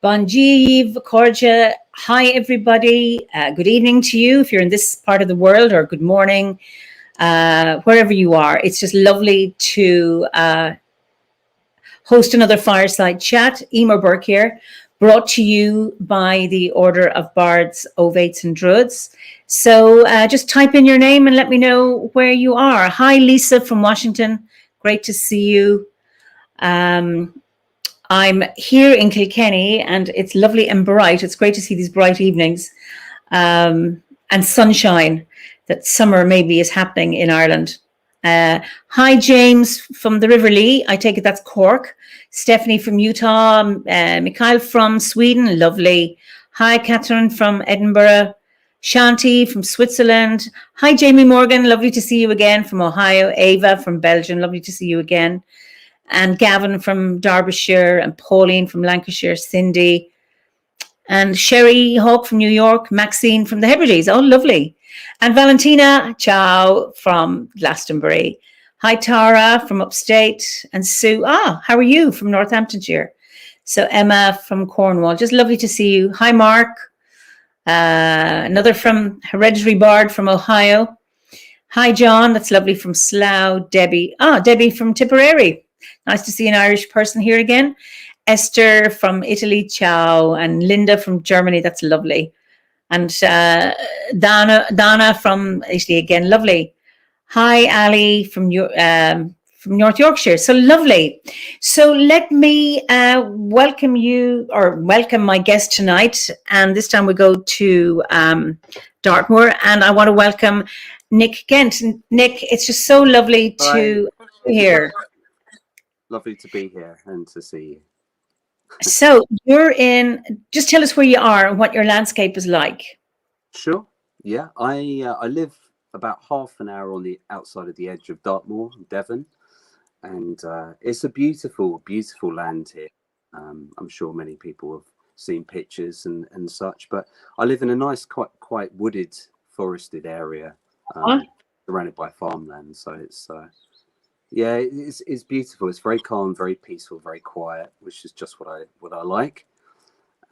Bonjiv, Korja. Hi, everybody. Good evening to you if you're in this part of the world, or good morning, wherever you are. It's just lovely to host another Fireside Chat. Eimear Burke here, brought to you by the Order of Bards, Ovates and Druids. So just type in your name and let me know where you are. Hi, Lisa from Washington. Great to see you. I'm here in Kilkenny and it's lovely and bright. It's great to see these bright evenings and sunshine, that summer maybe is happening in Ireland. Hi, James from the River Lee. I take it that's Cork. Stephanie from Utah. Mikhail from Sweden. Lovely. Hi, Catherine from Edinburgh. Shanti from Switzerland. Hi, Jamie Morgan. Lovely to see you again from Ohio. Ava from Belgium. Lovely to see you again. And Gavin from Derbyshire, and Pauline from Lancashire, Cindy, and Sherry Hawk from New York, Maxine from the Hebrides. Oh, lovely. And Valentina Chow from Glastonbury. Hi, Tara from upstate, and Sue. How are you from Northamptonshire? So Emma from Cornwall. Just lovely to see you. Hi, Mark. Another from Hereditary Bard from Ohio. Hi, John. That's lovely from Slough. Debbie. Debbie from Tipperary. Nice to see an Irish person here again. Esther from Italy, ciao. And Linda from Germany, that's lovely. And Dana from Italy again, lovely. Hi, Ali from North Yorkshire, so lovely. So let me welcome my guest tonight. And this time we go to Dartmoor, and I want to welcome Nick Gent. Nick, it's just so lovely to be here. Lovely to be here and to see you. So just tell us where you are and what your landscape is like. Sure. Yeah, I live about half an hour on the outside of the edge of Dartmoor, Devon. And it's a beautiful, beautiful land here. I'm sure many people have seen pictures and such, but I live in a nice, quite wooded, forested area surrounded by farmland. So it's... yeah, it's beautiful. It's very calm, very peaceful, very quiet, which is just what I like.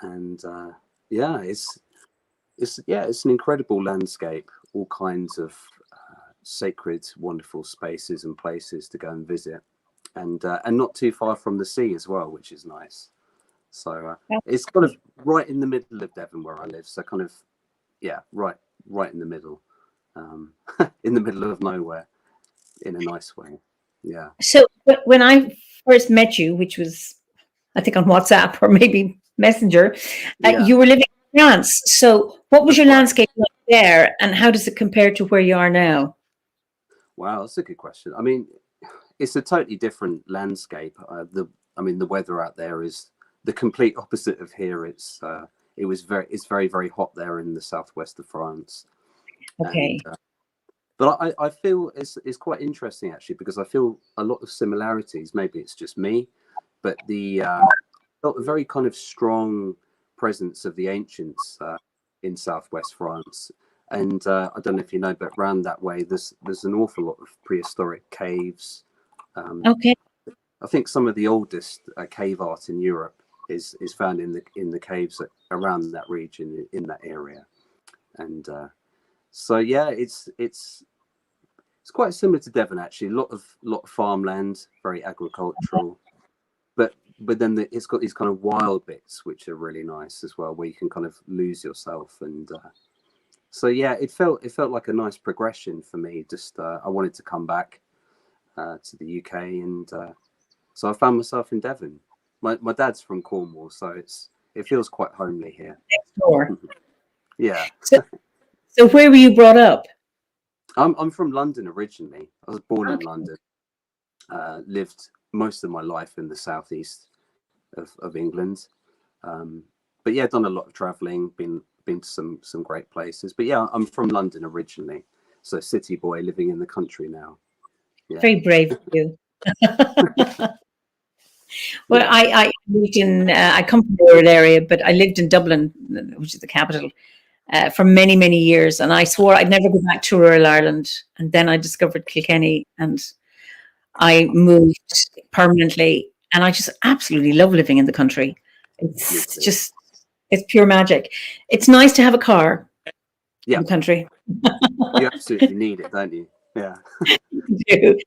And it's an incredible landscape. All kinds of sacred, wonderful spaces and places to go and visit, and not too far from the sea as well, which is nice. So it's kind of right in the middle of Devon where I live. So kind of right in the middle, in the middle of nowhere, in a nice way. Yeah. So when I first met you, which was, I think, on WhatsApp or maybe Messenger, you were living in France. So what was your landscape like there, and how does it compare to where you are now? Wow, that's a good question. I mean, it's a totally different landscape. The weather out there is the complete opposite of here. It's very, very hot there in the southwest of France. Okay. And, but I feel it's quite interesting, actually, because I feel a lot of similarities. Maybe it's just me, but a very kind of strong presence of the ancients in southwest France. And I don't know if you know, but around that way, there's an awful lot of prehistoric caves. Okay. I think some of the oldest cave art in Europe is found in the caves around that region, in that area. And so yeah, it's quite similar to Devon, actually. A lot of farmland, very agricultural, but then it's got these kind of wild bits which are really nice as well, where you can kind of lose yourself. And so yeah, it felt like a nice progression for me. Just I wanted to come back to the UK, and so I found myself in Devon. My dad's from Cornwall, so it feels quite homely here. Next door. Yeah. So where were you brought up? I'm from London originally. I was born in London. Lived most of my life in the southeast of England. But yeah, done a lot of traveling, been to some great places. But yeah, I'm from London originally. So city boy living in the country now. Yeah. Very brave of you. Well, I lived in, I come from the rural area, but I lived in Dublin, which is the capital, for many, many years. And I swore I'd never go back to rural Ireland. And then I discovered Kilkenny and I moved permanently. And I just absolutely love living in the country. It's just, it's pure magic. It's nice to have a car in the country. You absolutely need it, don't you? Yeah. Do.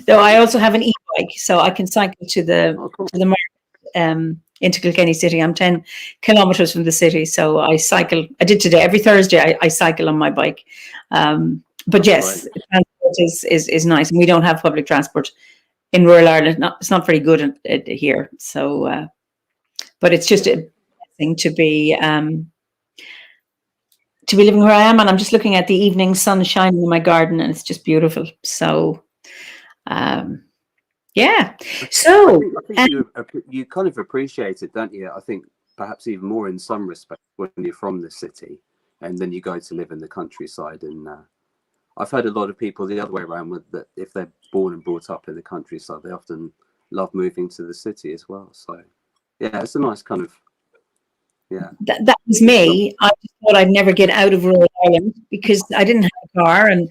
Though I also have an e-bike, so I can cycle to the market into Kilkenny city. I'm 10 kilometers from the city, so I cycle. I did today. Every Thursday, I cycle on my bike. But yes, transport is nice, and we don't have public transport in rural Ireland. It's not very good here. So, but it's just a thing to be living where I am, and I'm just looking at the evening sun shining in my garden, and it's just beautiful. So, yeah. So I think you kind of appreciate it, don't you? I think perhaps even more in some respects when you're from the city, and then you go to live in the countryside. And I've heard a lot of people the other way around with that if they're born and brought up in the countryside, they often love moving to the city as well. So, yeah, it's a nice kind of. Yeah. That was me. I just thought I'd never get out of rural Ireland because I didn't have a car, and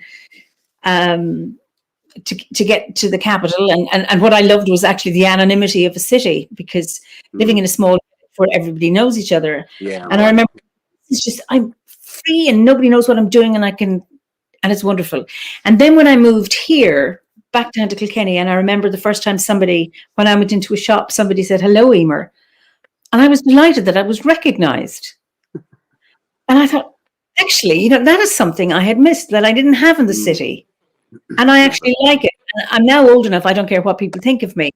to get to the capital, and what I loved was actually the anonymity of a city, because living in a small where everybody knows each other. Yeah. And I remember it's just, I'm free and nobody knows what I'm doing, and it's wonderful. And then when I moved here back down to Kilkenny, and I remember the first time when I went into a shop, somebody said, "Hello, Eimear." And I was delighted that I was recognized. And I thought, actually, that is something I had missed that I didn't have in the city. And I actually like it. I'm now old enough, I don't care what people think of me.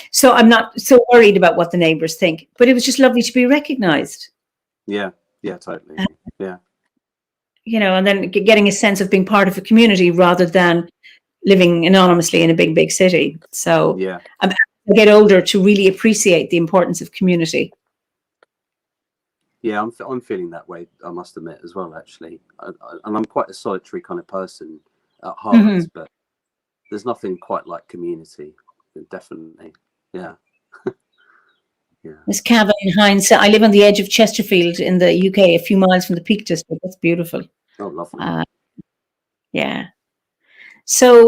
So I'm not so worried about what the neighbors think. But it was just lovely to be recognized. Yeah, totally. Yeah. And then getting a sense of being part of a community rather than living anonymously in a big, big city. So yeah, I get older to really appreciate the importance of community. Yeah, I'm feeling that way, I must admit, as well, actually. And I'm quite a solitary kind of person at heart, but there's nothing quite like community, definitely. Yeah. Yeah. There's Cavan in Hines. I live on the edge of Chesterfield in the UK, a few miles from the Peak District. That's beautiful. Oh, lovely. Yeah. So,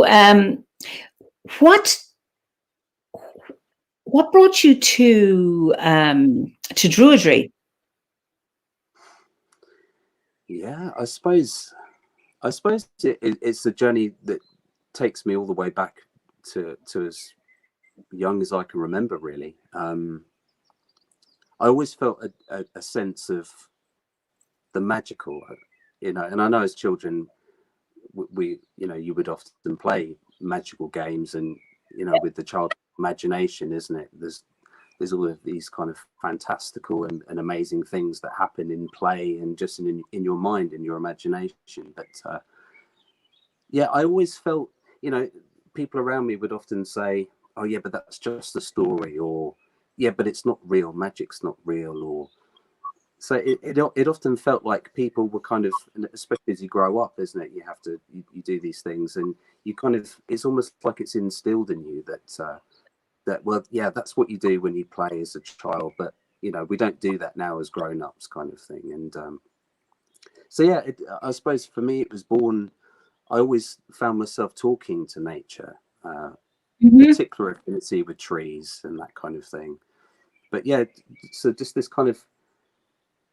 what brought you to Druidry? Yeah, I suppose it's a journey that takes me all the way back to as young as I can remember, really. I always felt a sense of the magical, and I know as children, we you would often play magical games, and with the child imagination, isn't it? There's all of these kind of fantastical and amazing things that happen in play and just in your mind and your imagination. But yeah, I always felt, people around me would often say, "Oh yeah, but that's just a story," or "Yeah, but it's not real. Magic's not real," or so it often felt like people were kind of, especially as you grow up, isn't it? You have to you do these things, and you kind of, it's almost like it's instilled in you that well, yeah, that's what you do when you play as a child, but we don't do that now as grown-ups, kind of thing. And so yeah, I suppose for me it was born. I always found myself talking to nature, particular affinity with trees and that kind of thing. But yeah, so just this kind of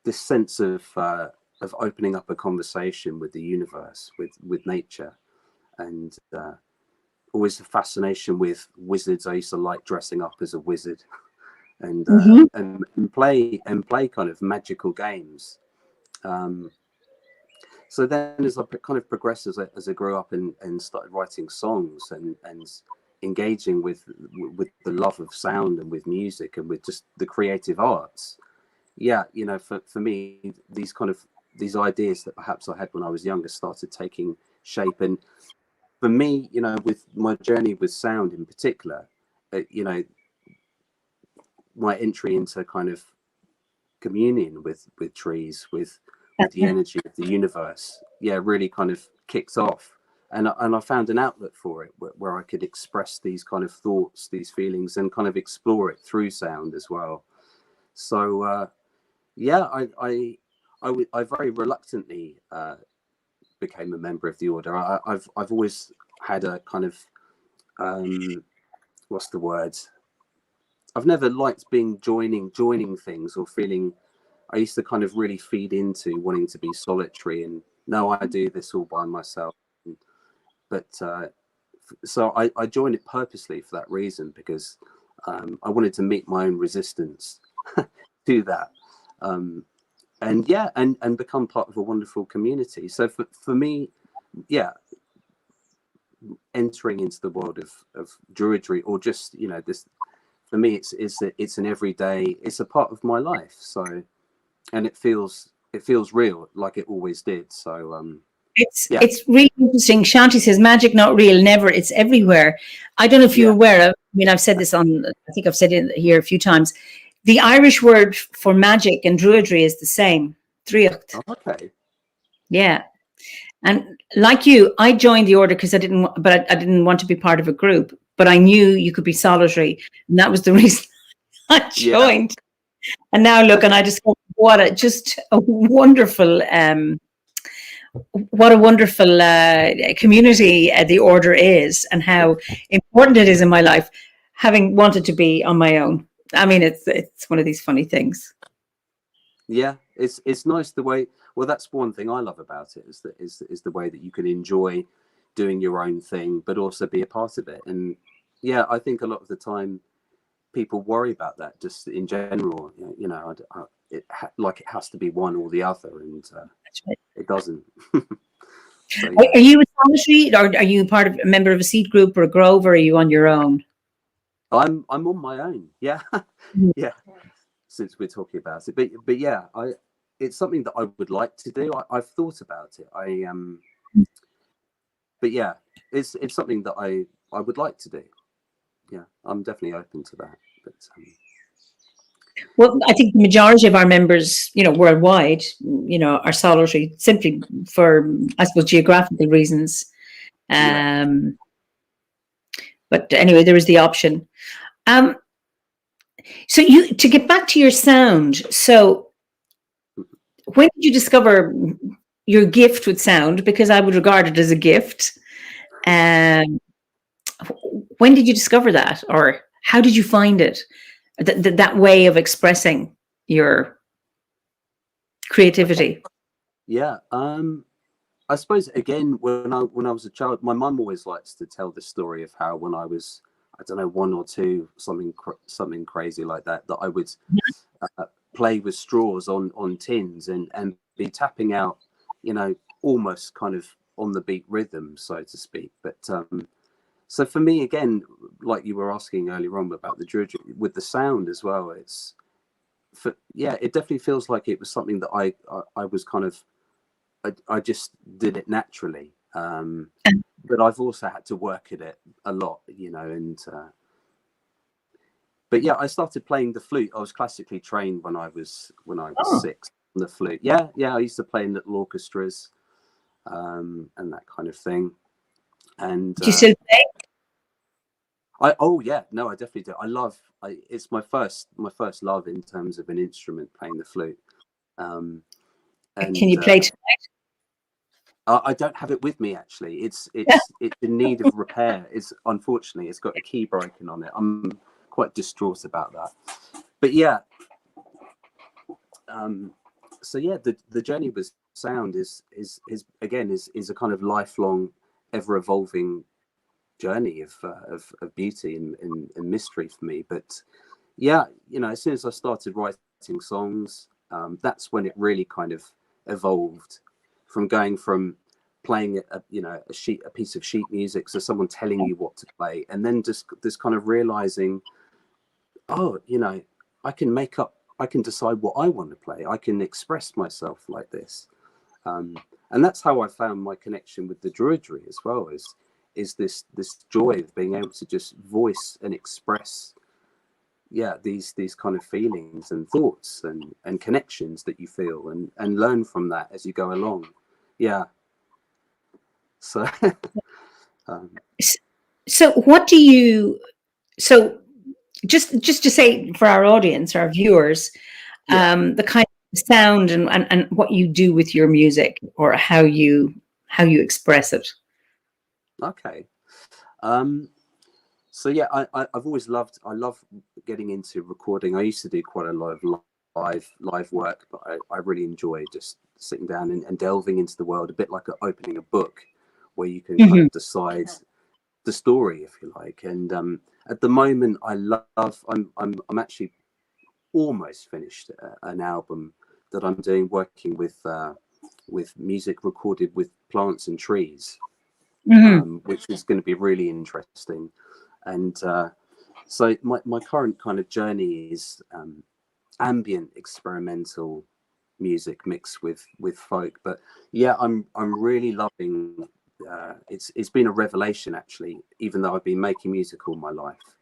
this sense of opening up a conversation with the universe, with nature, and always a fascination with wizards. I used to like dressing up as a wizard, and play kind of magical games. So then, as I kind of progressed, as I grew up and started writing songs and engaging with the love of sound and with music and with just the creative arts, yeah, for me, these ideas that perhaps I had when I was younger started taking shape. And for me, with my journey with sound in particular, my entry into kind of communion with trees, with the energy of the universe, yeah, really kind of kicked off. And I found an outlet for it where I could express these kind of thoughts, these feelings, and kind of explore it through sound as well. So yeah, I very reluctantly became a member of the order. I've always had a kind of what's the word? I've never liked joining things or feeling. I used to kind of really feed into wanting to be solitary and no, I do this all by myself. But so I joined it purposely for that reason, because I wanted to meet my own resistance to that. And yeah, and become part of a wonderful community. So for me, yeah, entering into the world of Druidry, or just, you know, this, for me, it's an everyday, it's a part of my life. So, and it feels real, like it always did. So yeah. It's really interesting. Shanti says, magic not real, never, it's everywhere. I don't know if you're aware of, I mean, I've said this on, I think I've said it here a few times. The Irish word for magic and Druidry is the same. Driocht. Oh, okay. Yeah. And like you, I joined the order because I didn't want to be part of a group, but I knew you could be solitary. And that was the reason I joined. Yeah. And now look, and I discovered what a wonderful community the order is, and how important it is in my life, having wanted to be on my own. I mean, it's one of these funny things. Yeah, it's nice the way. Well, that's one thing I love about it, is the way that you can enjoy doing your own thing, but also be a part of it. And yeah, I think a lot of the time people worry about that, just in general. You know, it has to be one or the other, and it doesn't. So, yeah. Are you a solitary, or are you part of a member of a seed group or a grove, or are you on your own? I'm on my own. Yeah, yeah. Since we're talking about it, but yeah, it's something that I would like to do. I've thought about it. But yeah, it's something that I would like to do. Yeah, I'm definitely open to that. But well, I think the majority of our members, you know, worldwide, you know, are solitary simply for, I suppose, geographical reasons. But anyway, there is the option. So to get back to your sound, so when did you discover your gift with sound? Because I would regard it as a gift. When did you discover that, or how did you find it? That way of expressing your creativity. Yeah, I suppose again, when I was a child, my mum always likes to tell the story of how when I was, I don't know, 1 or 2, something crazy like that, that I would play with straws on tins and be tapping out, you know, almost kind of on the beat rhythm, so to speak. But so for me, again, like you were asking earlier on about the Druidry, with the sound as well, it definitely feels like it was something that I was kind of, I just did it naturally. But I've also had to work at it a lot, you know, and but yeah, I started playing the flute. I was classically trained when I was 6 on the flute. Yeah, I used to play in little orchestras, and that kind of thing. And do you still play? I definitely do. It's my first love in terms of an instrument, playing the flute. And can you play tonight? I don't have it with me, actually. It's in need of repair. Unfortunately it's got a key broken on it. I'm quite distraught about that. But yeah, so yeah, the journey with sound is a kind of lifelong, ever evolving journey of beauty and mystery for me. But yeah, you know, as soon as I started writing songs, that's when it really kind of evolved, from going from playing a piece of sheet music, so someone telling you what to play, and then just this kind of realizing, oh, you know, I can decide what I want to play. I can express myself like this. And that's how I found my connection with the Druidry as well, is this joy of being able to just voice and express these kind of feelings and thoughts and connections that you feel, and learn from that as you go along. So so what do you, so just to say for our audience, our viewers, the kind of sound and what you do with your music, or how you express it. Okay. So yeah, I've always loved. I love getting into recording. I used to do quite a lot of live work, but I really enjoy just sitting down and delving into the world, a bit like opening a book, where you can kind Mhm. of decide the story, if you like. And at the moment, I'm actually almost finished an album that I'm doing, working with music recorded with plants and trees, Mhm. which is going to be really interesting. And so my current kind of journey is ambient experimental music mixed with folk. But yeah, I'm really loving. It's been a revelation, actually, even though I've been making music all my life,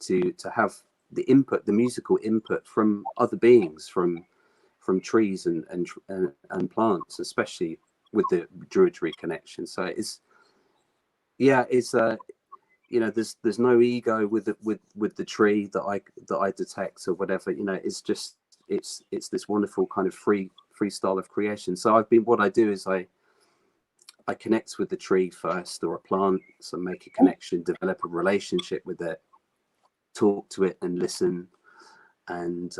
to have the musical input from other beings, from trees and plants, especially with the druidry connection. So it's there's no ego with the tree that I detect or whatever. It's just it's this wonderful kind of freestyle of creation. So what I do is I connect with the tree first, or a plant, so make a connection, develop a relationship with it, talk to it and listen, and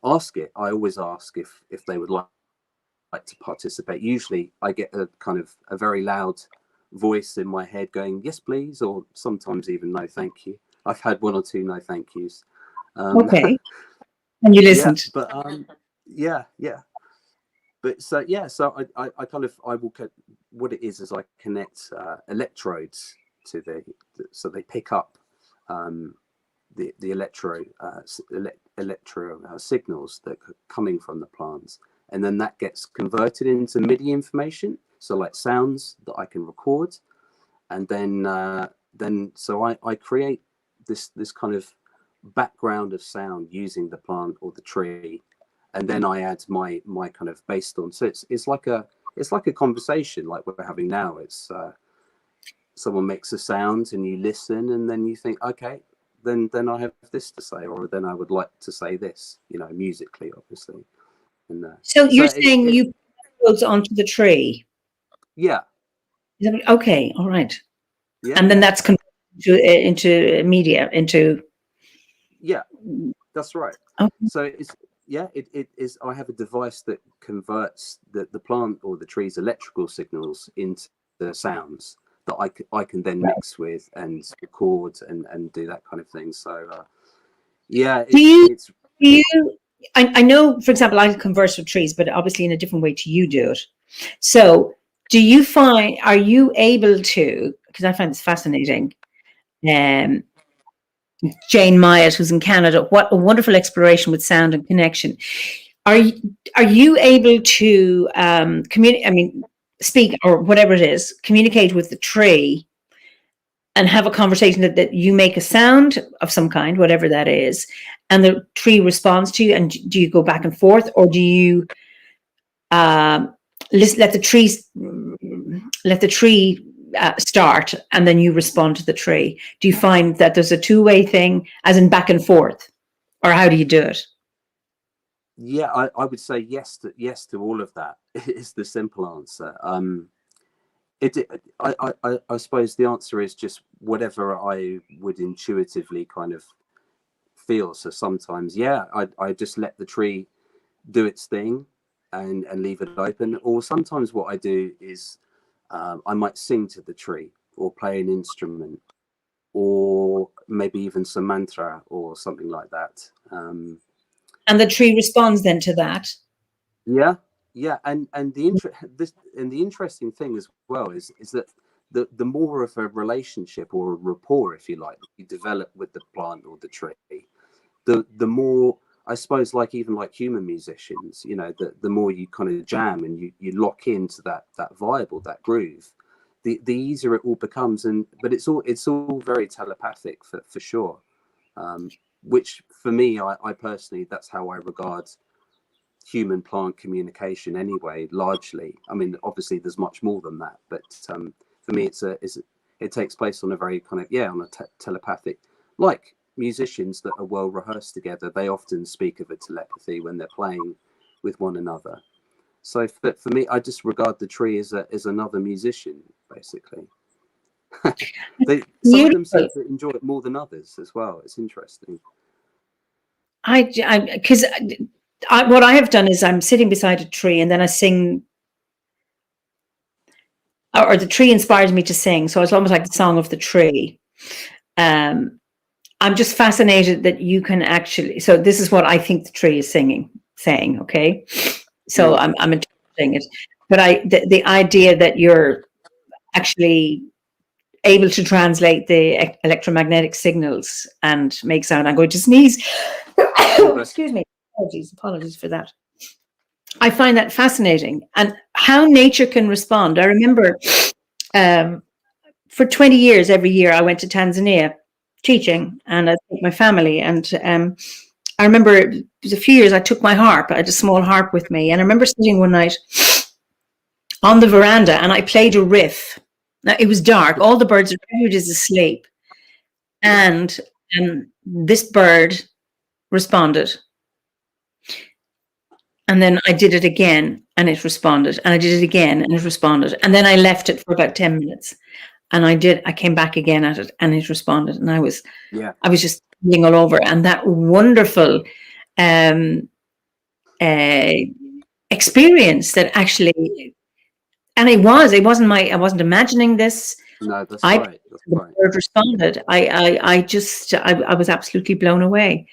ask it. I always ask if they would like to participate. Usually I get a kind of a very loud voice in my head going, yes please, or sometimes even no thank you. I've had one or two no thank yous. Okay. And you Yeah, listened. but yeah, but so I kind of I will what it is I connect electrodes to so they pick up the electro signals that are coming from the plants, and then that gets converted into MIDI information, so like sounds that I can record, and then so I create this kind of background of sound using the plant or the tree, and then I add my kind of based on. So it's like a conversation like we're having now. It's someone makes a sound and you listen, and then you think, okay, then I have this to say, or then I would like to say this, musically, obviously. And So so you're saying it you put those onto the tree. yeah, Okay, all right. yeah, And then yeah, that's converted into media, into. yeah, that's right. Okay, So it is. I have a device that converts the plant or the tree's electrical signals into the sounds that I can then right. mix with and record and do that kind of thing. So yeah, Do it's you, it's do you, I know, for example, I converse with trees, but obviously in a different way to you do it. So are you able to, because I find this fascinating, um, Jane Myatt, who's in Canada, what a wonderful exploration with sound and connection. Are you, are you able to communicate, I mean, speak or whatever it is, communicate with the tree and have a conversation that you make a sound of some kind, whatever that is, and the tree responds to you, and do you go back and forth, or do you let the trees let the tree start, and then you respond to the tree? Do you find that there's a two-way thing, as in back and forth, or how do you do it? yeah. I would say yes to all of that. Is the simple answer. I suppose the answer is just whatever I would intuitively kind of feel. So sometimes, yeah, I just let the tree do its thing and leave it open. Or sometimes what I do is I might sing to the tree or play an instrument or maybe even some mantra or something like that. And the tree responds then to that. Yeah, yeah, and the interesting thing as well is that the more of a relationship or a rapport, if you like, you develop with the plant or the tree, the more, I suppose, like even like human musicians, the more you kind of jam and you lock into that vibe or that groove, the easier it all becomes. And but it's all very telepathic for sure. Which for me, I personally, that's how I regard human plant communication anyway, largely. I mean, obviously there's much more than that, but for me it takes place on a very kind of, on a telepathic, like musicians that are well rehearsed together, they often speak of a telepathy when they're playing with one another. So for me, I just regard the tree as another musician, basically. Some of them seem Beautiful. to enjoy it more than others as well. It's interesting. Because what I have done is I'm sitting beside a tree and then I sing, or the tree inspires me to sing. So it's almost like the song of the tree. I'm just fascinated that you can actually. So this is what I think the tree is saying. Okay, so I'm interpreting it, but the idea that you're actually able to translate the electromagnetic signals and make sound. I'm going to sneeze. Excuse me. Apologies for that. I find that fascinating, and how nature can respond. I remember for 20 years, every year I went to Tanzania teaching, and I took my family. And I remember it was a few years I took my harp. I had a small harp with me, and I remember sitting one night on the veranda, and I played a riff. Now it was dark; all the birds around is asleep, and this bird responded. And then I did it again and it responded. And I did it again and it responded. And then I left it for about 10 minutes. And I came back again at it and it responded. And I was just feeling all over. And that wonderful experience that actually, and I wasn't imagining this. No, that's right. That's right. The bird responded. I was absolutely blown away.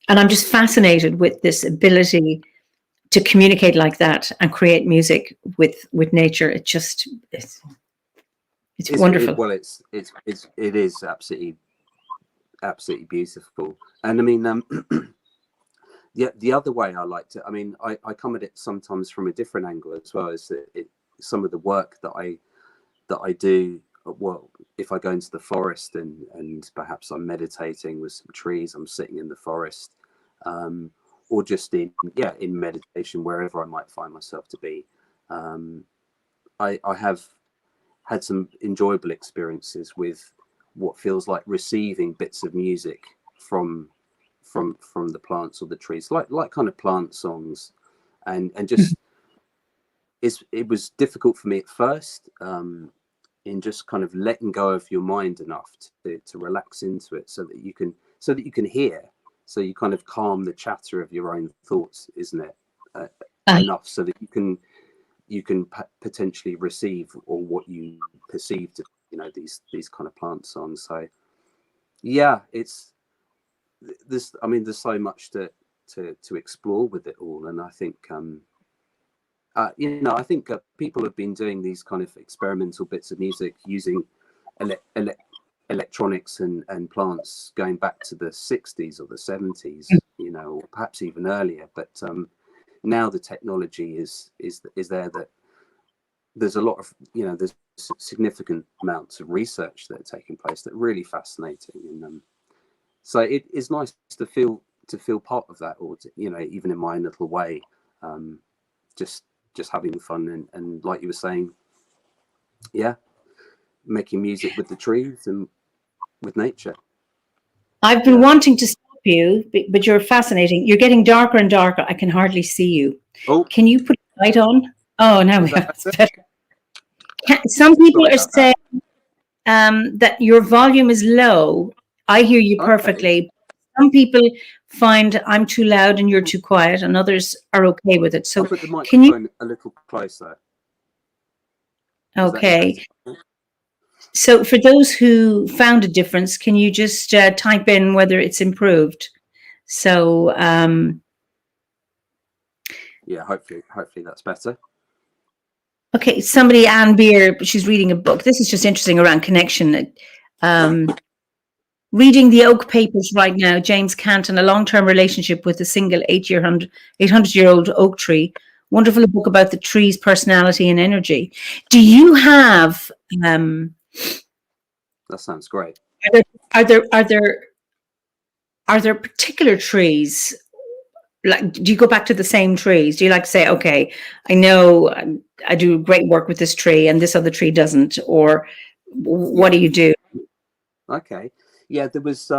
And I'm just fascinated with this ability to communicate like that and create music with nature. It's wonderful. It is absolutely beautiful. And I mean, the other way I liked it. I mean, I come at it sometimes from a different angle as well. Is some of the work that I do. Well, if I go into the forest and perhaps I'm meditating with some trees, I'm sitting in the forest. Or just in meditation, wherever I might find myself to be. I have had some enjoyable experiences with what feels like receiving bits of music from the plants or the trees, like kind of plant songs, and just it was difficult for me at first, in just kind of letting go of your mind enough to relax into it, so that you can hear. So you kind of calm the chatter of your own thoughts, isn't it? Enough so that you can potentially receive, or what you perceive to, these kind of plant songs. So yeah, there's so much to explore with it all. And I think I think people have been doing these kind of experimental bits of music using electronics and plants going back to the 60s or the 70s, or perhaps even earlier. But now the technology is there, that there's a lot of, there's significant amounts of research that are taking place that are really fascinating. And so it is nice to feel part of that, or even in my own little way, just having fun and like you were saying, making music with the trees and with nature. I've been wanting to stop you, but you're fascinating. You're getting darker and darker. I can hardly see you. Oh, can you put a light on? Oh, now we have better. Some people are saying that your volume is low. I hear you perfectly. Okay. Some people find I'm too loud and you're too quiet, and others are okay with it. So I'll put the microphone a little closer. Okay. So for those who found a difference, can you just type in whether it's improved? So hopefully that's better. Okay, somebody, Eimear, she's reading a book. This is just interesting around connection. Reading the Oak Papers right now, James Canton, a long-term relationship with a single 800-year-old oak tree. Wonderful book about the tree's personality and energy. Do you have? That sounds great. Are there particular trees? Like, do you go back to the same trees? Do you like to say, okay, I know I do great work with this tree and this other tree doesn't, or what do you do? Okay, yeah, there was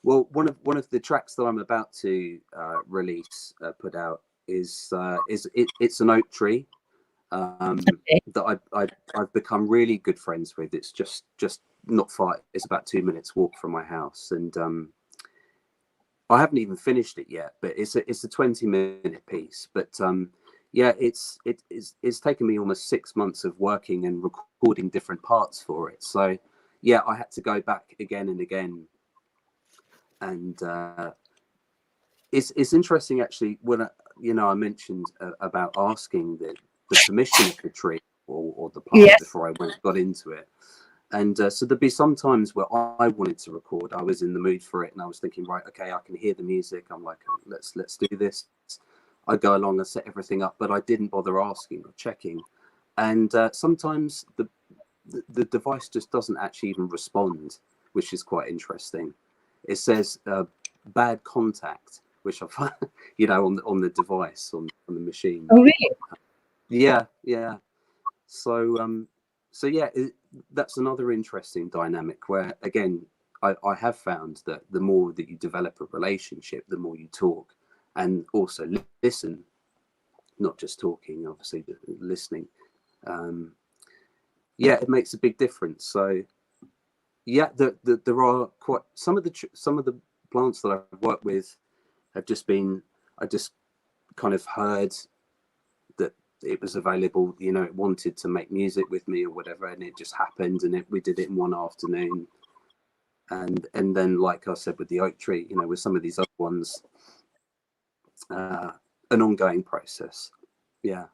well, one of the tracks that I'm about to release, put out, is it's an oak tree, Okay. that I've become really good friends with. It's just not far. It's about 2 minutes walk from my house, and I haven't even finished it yet. But it's a 20-minute piece. But yeah, it's taken me almost 6 months of working and recording different parts for it. So yeah, I had to go back again and again, and it's interesting actually when I mentioned about asking the permission of the tree or the plant Yes. before I got into it. And so there'd be some times where I wanted to record. I was in the mood for it, and I was thinking, right, okay, I can hear the music. I'm like, let's do this. I go along and set everything up, but I didn't bother asking or checking. And sometimes the device just doesn't actually even respond, which is quite interesting. It says bad contact, which I find, on the device on the machine. Oh, really? Yeah. So yeah, that's another interesting dynamic where, again, I have found that the more that you develop a relationship, the more you talk and also listen, not just talking, obviously, but listening. Yeah, it makes a big difference. So yeah, there are quite some of the plants that I've worked with have just been, I just kind of heard that it was available, it wanted to make music with me or whatever, and it just happened, and we did it in one afternoon. And then, like I said, with the oak tree, with some of these other ones, an ongoing process. Yeah.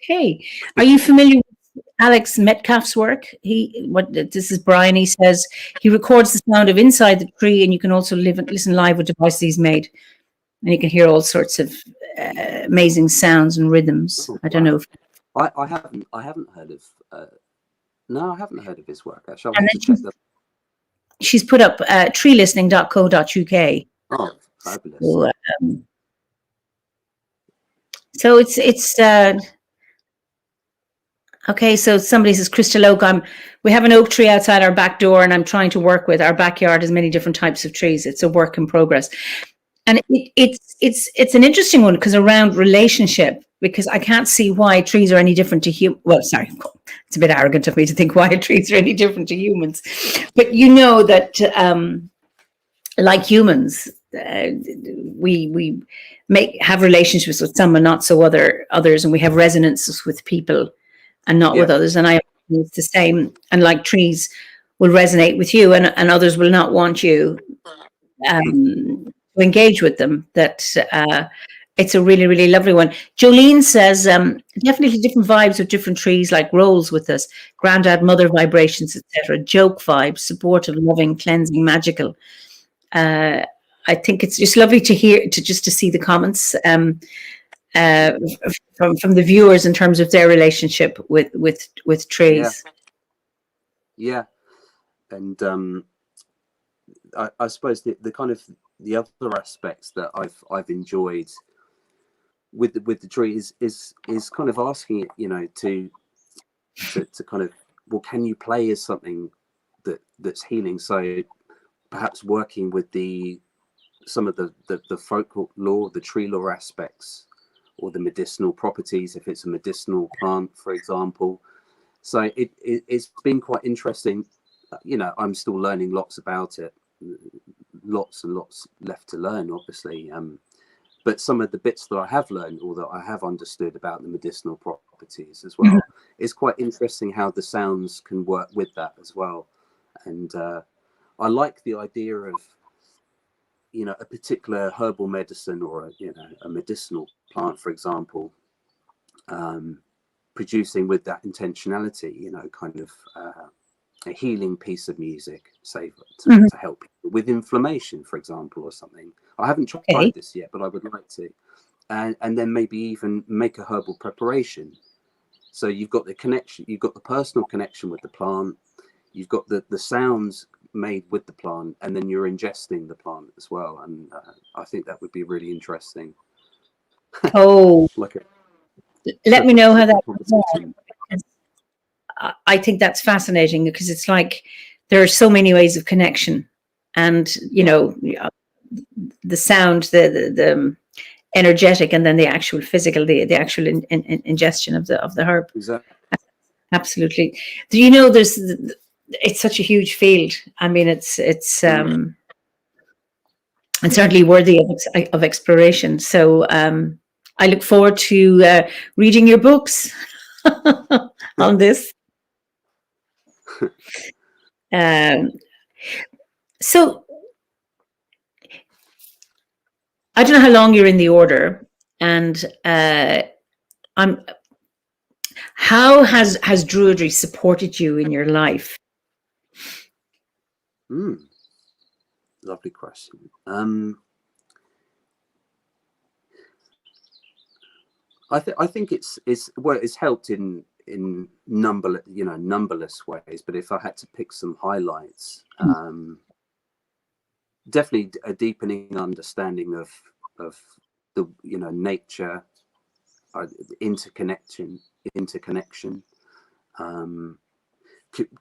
Okay. Are you familiar with Alex Metcalf's work? This is Brian. He says he records the sound of inside the tree, and you can also listen live with devices he's made, and you can hear all sorts of amazing sounds and rhythms. Oh, I don't know if. I haven't heard of. No, I haven't heard of his work actually. I'll And have to check that. she's put up treelistening.co.uk. Oh, fabulous. So, so it's okay. So somebody says Crystal Oak. We have an oak tree outside our back door, and I'm trying to work with. Our backyard has many different types of trees. It's a work in progress, and it's an interesting one because around relationship. Because I can't see why trees are any different to humans. Well, sorry, it's a bit arrogant of me to think why trees are any different to humans, but that like humans, we have relationships with some and not so others, and we have resonances with people and not with others. And it's the same. And like trees will resonate with you, and others will not want you to engage with them. That it's a really, really lovely one. Jolene says definitely different vibes with different trees, like rolls with us, granddad, mother vibrations, etc. Joke vibes, supportive, loving, cleansing, magical. I think it's just lovely to see the comments from the viewers in terms of their relationship with trees. Yeah. And I suppose the kind of the other aspects that I've enjoyed with the tree is kind of asking it, to kind of, well, can you play as something that's healing? So perhaps working with some of the folklore, the tree lore aspects, or the medicinal properties, if it's a medicinal plant, for example. So it's been quite interesting. I'm still learning lots about it, lots and lots left to learn, obviously. But some of the bits that I have learned or that I have understood about the medicinal properties as well, it's quite interesting how the sounds can work with that as well. And I like the idea of, a particular herbal medicine or a medicinal plant, for example, producing with that intentionality, kind of a healing piece of music, say, to help people with inflammation, for example, or something. I haven't tried this yet, but I would like to. And then maybe even make a herbal preparation. So you've got the connection, you've got the personal connection with the plant, you've got the sounds made with the plant, and then you're ingesting the plant as well. And I think that would be really interesting. Let me know how that goes. I think that's fascinating because it's like there are so many ways of connection, and the sound, energetic, and then the actual physical, the actual ingestion of the herb. Exactly. Absolutely. Do you know it's such a huge field. I mean, it's and certainly worthy of exploration. So I look forward to reading your books on this. So I don't know how long you're in the order, and how has Druidry supported you in your life? Lovely question. I think it's helped in numberless ways. But if I had to pick some highlights, definitely a deepening understanding of the nature, interconnection,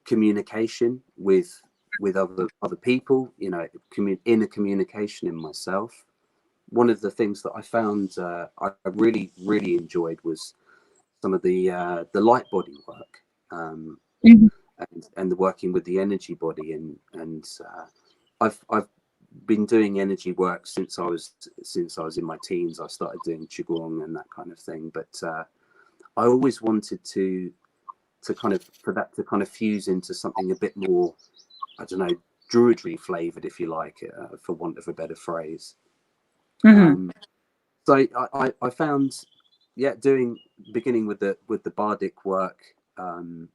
communication with other people, inner communication in myself. One of the things that I found I really enjoyed was some of the light body work, and the working with the energy body, and I've been doing energy work since I was in my teens. I started doing qigong and that kind of thing, but I always wanted to kind of fuse into something a bit more, I don't know, Druidry flavored, if you like, for want of a better phrase. So I found, beginning with the bardic work, and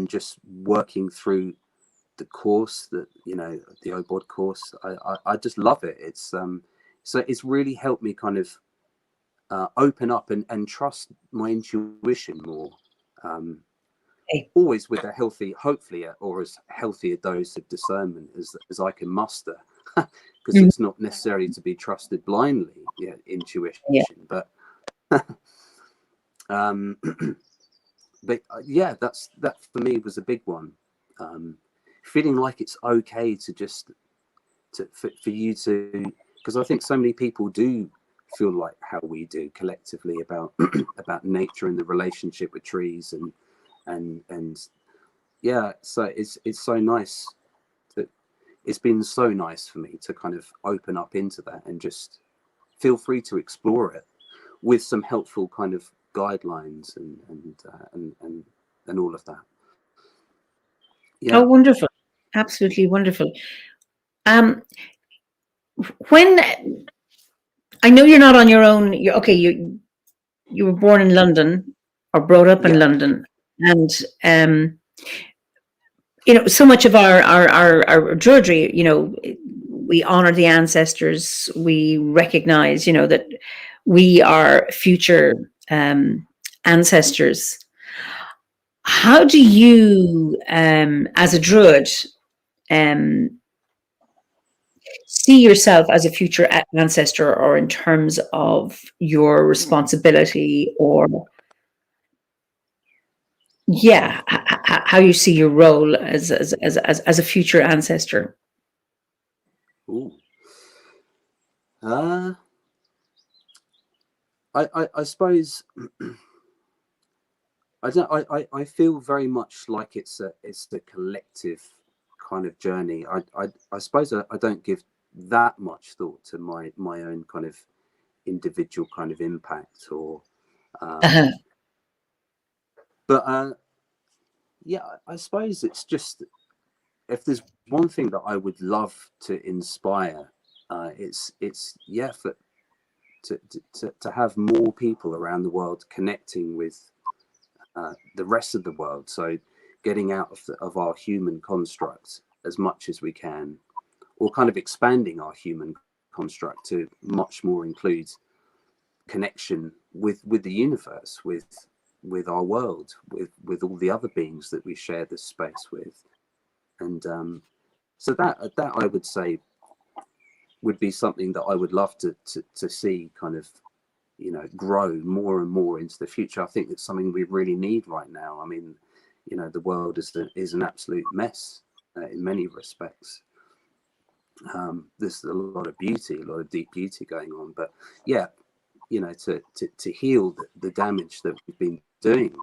just working through the course, the OBOD course. I just love it. It's so it's really helped me kind of open up and trust my intuition more. Always with a healthy, hopefully, or as healthy a dose of discernment as I can muster, because it's not necessarily to be trusted blindly. Intuition, but but that for me was a big one. Feeling like it's okay to just for you to, because I think so many people do feel like how we do collectively about about nature and the relationship with trees, and so it's so nice that it's been so nice for me to kind of open up into that and just feel free to explore it with some helpful kind of guidelines and all of that. Oh, wonderful. Absolutely wonderful. When I know you're not on your own, you were born in London or brought up in London, and so much of our Druidry, we honor the ancestors. We recognize, that we are future ancestors. How do you, as a Druid, see yourself as a future ancestor, or in terms of your responsibility, or how you see your role as a future ancestor? I suppose I feel very much like it's a collective kind of journey. I suppose I don't give that much thought to my own kind of individual kind of impact, or but I suppose it's just, if there's one thing that I would love to inspire, it's to have more people around the world connecting with the rest of the world. So getting out of our human construct as much as we can, or kind of expanding our human construct to much more include connection with the universe, with our world, with all the other beings that we share this space with. And so that I would say would be something that I would love to see kind of grow more and more into the future. I think it's something we really need right now. I mean, the world is an absolute mess in many respects, There's a lot of beauty, a lot of deep beauty going on. But yeah, you know, to heal the damage that we've been doing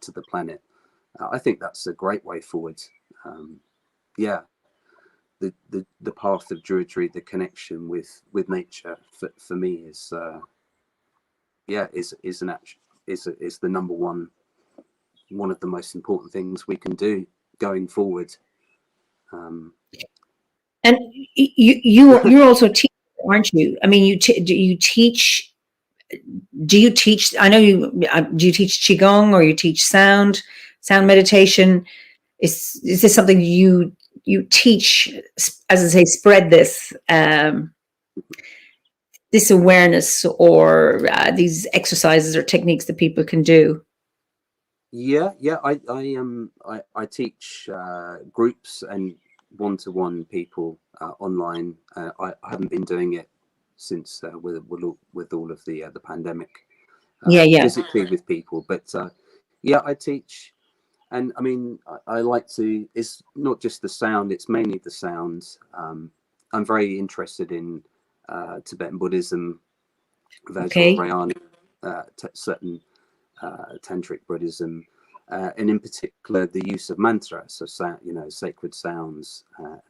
to the planet, I think that's a great way forward. Yeah, the path of Druidry, the connection with nature, for me is is the number one of the most important things we can do going forward. And you're also a teacher, aren't you? I mean, do you teach? Do you teach? I know you. Do you teach qigong, or you teach sound meditation? Is this something you teach? As I say, spread this this awareness, or these exercises or techniques that people can do. Yeah, I teach groups and one-to-one people online. I haven't been doing it since with all of the pandemic, physically with people, but yeah, I teach. And I mean, I like to, it's not just the sound, it's mainly the sounds. I'm very interested in Tibetan Buddhism, Vajrayana, certain tantric Buddhism, and in particular the use of mantra, so sacred sounds,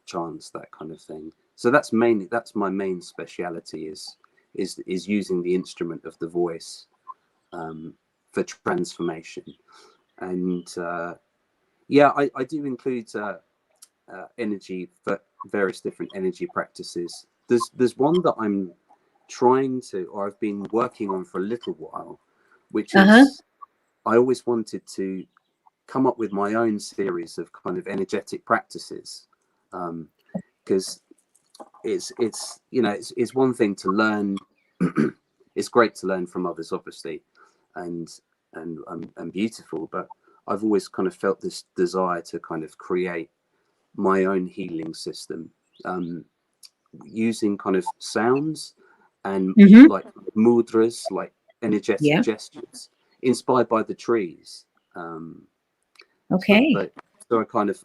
chants, that kind of thing. So that's my main speciality is using the instrument of the voice for transformation. And yeah, I do include energy for various different energy practices. There's one that I'm trying to, or I've been working on for a little while, which is I always wanted to come up with my own series of kind of energetic practices, because it's one thing to learn. It's great to learn from others, obviously, and beautiful, but I've always kind of felt this desire to kind of create my own healing system, using kind of sounds and like mudras, like energetic gestures inspired by the trees. Okay. So a kind of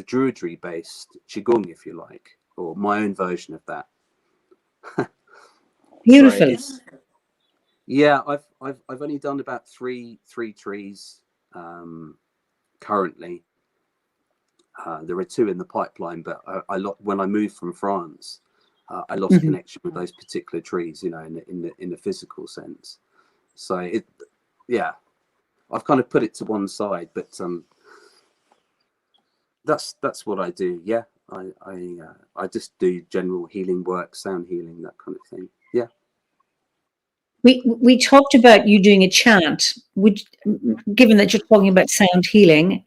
Druidry based qigong, if you like, or my own version of that. Beautiful. So yeah, I've only done about three trees currently. There are 2 in the pipeline, but when I moved from France, I lost connection with those particular trees, you know, in the physical sense. So I've kind of put it to one side, but that's what I do. Yeah, I just do general healing work, sound healing, that kind of thing. Yeah. We talked about you doing a chant. Given that you're talking about sound healing,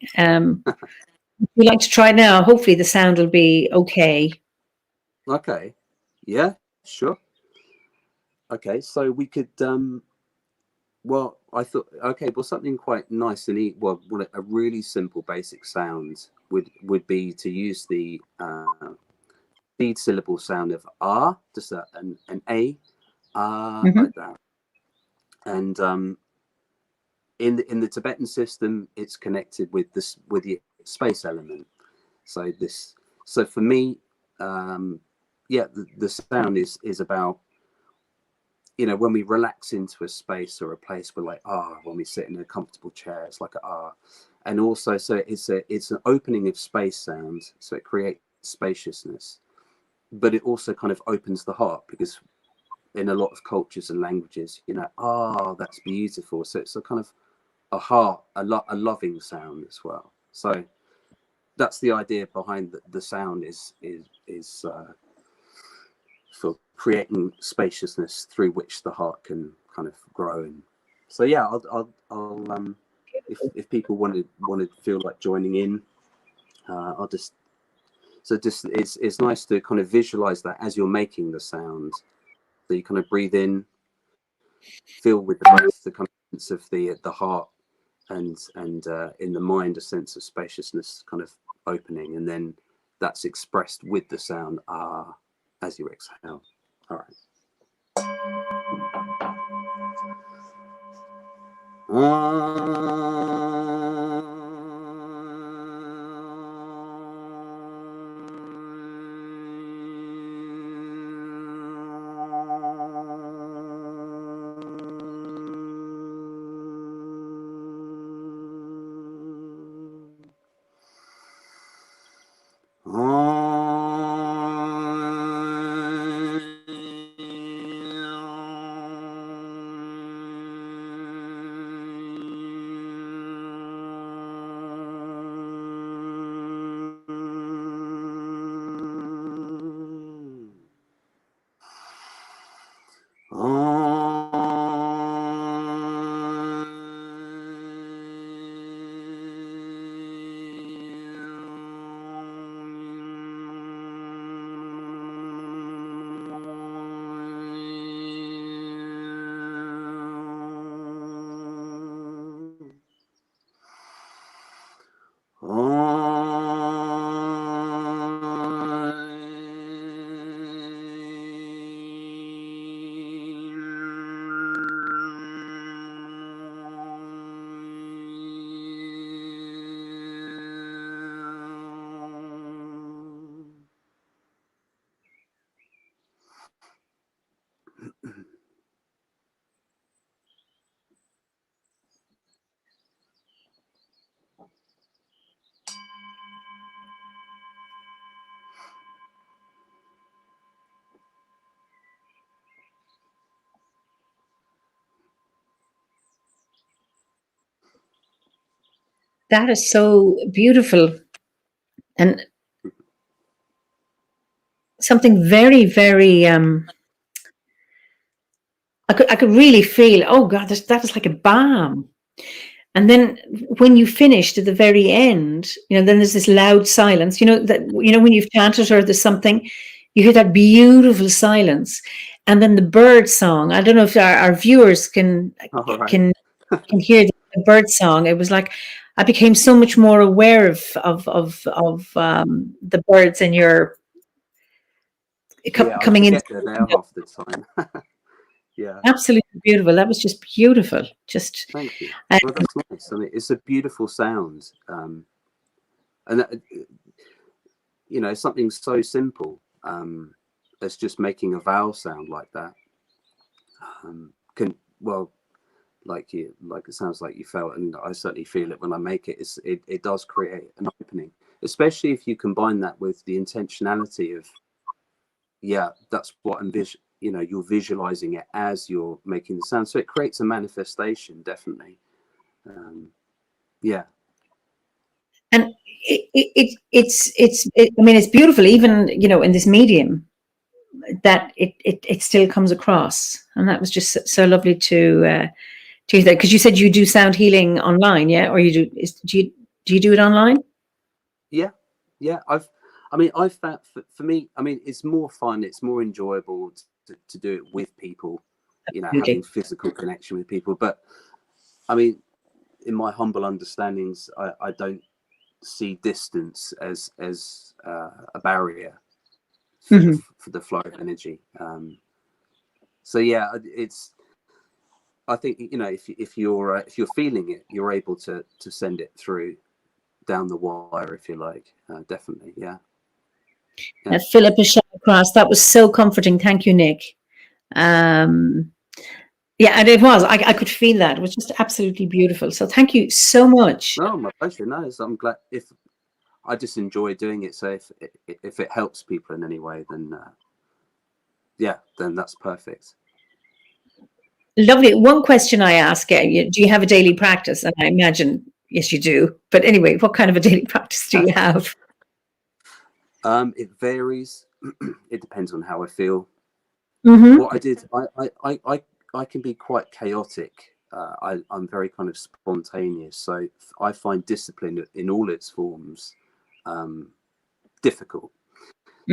we'd like to try now. Hopefully the sound will be okay. Okay. Yeah, sure. Okay, so we could well, I thought, okay, well, something quite nice and a really simple basic sound would be to use the seed syllable sound of ah, just an a, like that. And in the Tibetan system, it's connected with the space element. So for me, the sound is about, you know, when we relax into a space or a place, we're like, when we sit in a comfortable chair, it's like and also, so it's an opening of space sounds, so it creates spaciousness, but it also kind of opens the heart, because in a lot of cultures and languages, you know, that's beautiful. So it's a kind of a heart, a loving sound as well. So that's the idea behind the sound is for creating spaciousness through which the heart can kind of grow. And so yeah, I'll if people want to feel like joining in, it's nice to kind of visualize that as you're making the sound. So you kind of breathe in, feel with the breath the kind of sense of the heart, and in the mind a sense of spaciousness kind of opening, and then that's expressed with the sound as you exhale. All right. That is so beautiful, and something very, very. I could really feel. Oh God, that was like a balm. And then when you finished at the very end, then there's this loud silence. When you've chanted or there's something, you hear that beautiful silence, and then the bird song. I don't know if our viewers can All right. can can hear the bird song. It was like I became so much more aware of the birds in your Yeah, I coming in. forget they're there half the time. Yeah. Absolutely beautiful. That was just beautiful. Just Thank you. uh, Well, that's nice. I mean, it's a beautiful sound, and something so simple as just making a vowel sound like that can like it sounds like you felt, and I certainly feel it when I make it. It does create an opening, especially if you combine that with the intentionality of that's what you're visualizing it as you're making the sound, so it creates a manifestation, definitely. Yeah. and I mean, it's beautiful, even in this medium, that it still comes across, and that was just so lovely to hear that, because you said you do sound healing online, yeah, or do you do it online? Yeah, I've found, for me, I mean, it's more fun, it's more enjoyable to do it with people, having Absolutely. physical connection with people. But I mean, in my humble understandings, I don't see distance as a barrier for Hmm. the flow of energy. So yeah, I think if you're feeling it, you're able to send it through down the wire, if you like. Definitely, yeah. Yeah. Philip has shot across. That was so comforting. Thank you, Nick. Um, yeah, and it was. I could feel that. It was just absolutely beautiful. So thank you so much. No, my pleasure. No, so I'm glad. If I just enjoy doing it, so if it helps people in any way, then then that's perfect. Lovely. One question I ask: do you have a daily practice? And I imagine yes, you do. But anyway, what kind of a daily practice do you have? It varies. It depends on how I feel. Mm-hmm. What I did, I can be quite chaotic. I'm very kind of spontaneous, so I find discipline in all its forms difficult.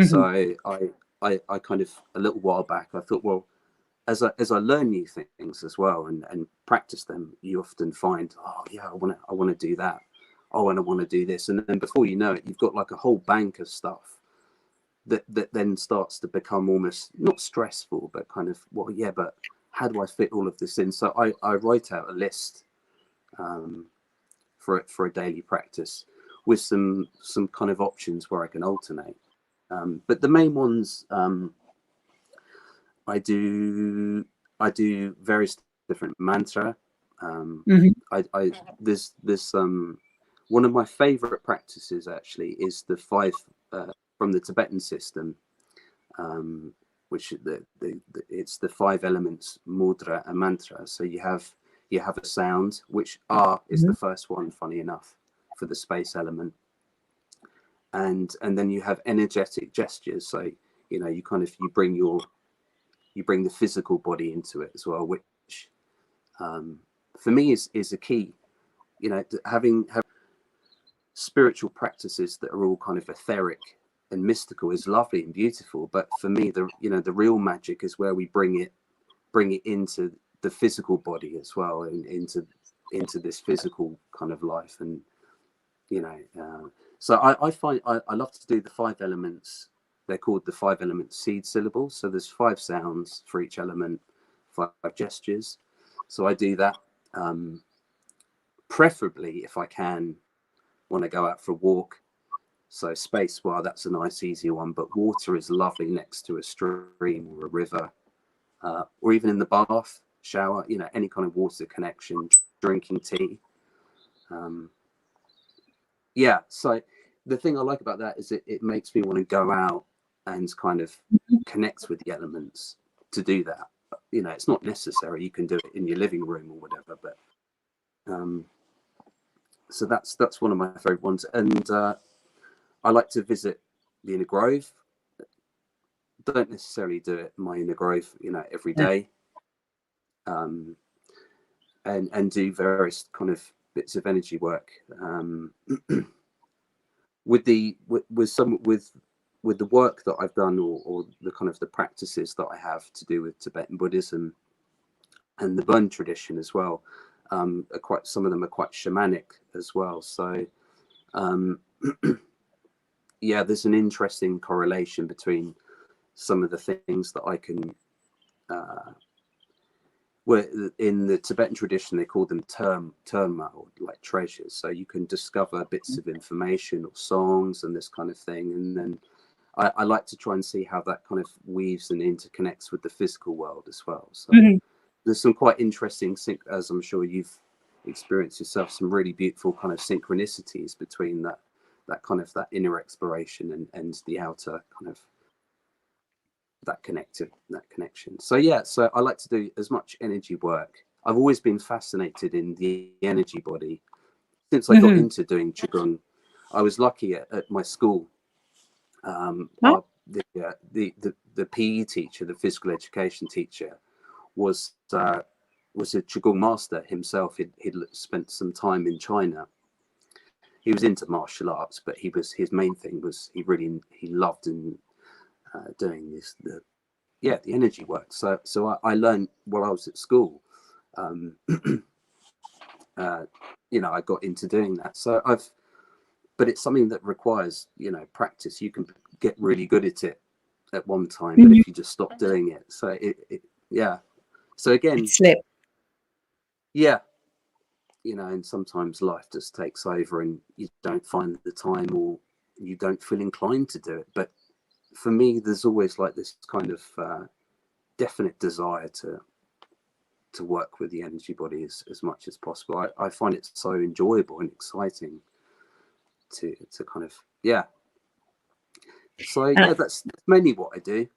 So Mm-hmm. I kind of, a little while back, I thought, well, as I learn new things as well and practice them, you often find, oh yeah, I want to do that. Oh, and I want to do this, and then before you know it, you've got like a whole bank of stuff that then starts to become almost not stressful, but kind of, well, yeah, but how do I fit all of this in? So I write out a list for a daily practice with some kind of options where I can alternate. But the main ones, I do various different mantra. Mm-hmm. I There's one of my favorite practices actually is the five from the Tibetan system, which it's the five elements, mudra and mantra. So you have a sound, which R is the first one, funny enough, for the space element, and then you have energetic gestures. So you bring your you bring the physical body into it as well, which for me is a key. You know, having spiritual practices that are all kind of etheric and mystical is lovely and beautiful, but for me, the real magic is where we bring it into the physical body as well, and into this physical kind of life. And so I find I love to do the 5 elements. They're called the 5 element seed syllables. So there's 5 sounds for each element, 5 gestures. So I do that. Preferably, if I can, when I go out for a walk. So space, well, that's a nice easy one, but water is lovely next to a stream or a river, or even in the bath, shower, any kind of water connection, drinking tea. So the thing I like about that is it makes me want to go out and kind of connect with the elements to do that. It's not necessary. You can do it in your living room or whatever, but so that's one of my favorite ones. And I like to visit the inner grove. Don't necessarily do it in my inner grove, every day. And do various kind of bits of energy work. With the work that I've done, or the kind of the practices that I have to do with Tibetan Buddhism and the Bon tradition as well, some of them are quite shamanic as well. So there's an interesting correlation between some of the things that I can in the Tibetan tradition, they call them terma, or like treasures. So you can discover bits of information or songs and this kind of thing. And then I like to try and see how that kind of weaves and interconnects with the physical world as well. So there's some quite interesting, as I'm sure you've experienced yourself, some really beautiful kind of synchronicities between that kind of that inner exploration and the outer kind of that connection. So I like to do as much energy work. I've always been fascinated in the energy body since I got into doing qigong. I was lucky at my school. The PE teacher, the physical education teacher, was a qigong master himself. He'd spent some time in China. He was into martial arts, but his main thing was he loved doing the energy work. So I learned while I was at school. I got into doing that. So but it's something that requires practice. You can get really good at it at one time, but if you just stop doing it, so so again, slip. And sometimes life just takes over and you don't find the time, or you don't feel inclined to do it. But for me, there's always like this kind of definite desire to work with the energy body as much as possible. I find it so enjoyable and exciting to kind of so that's mainly what I do.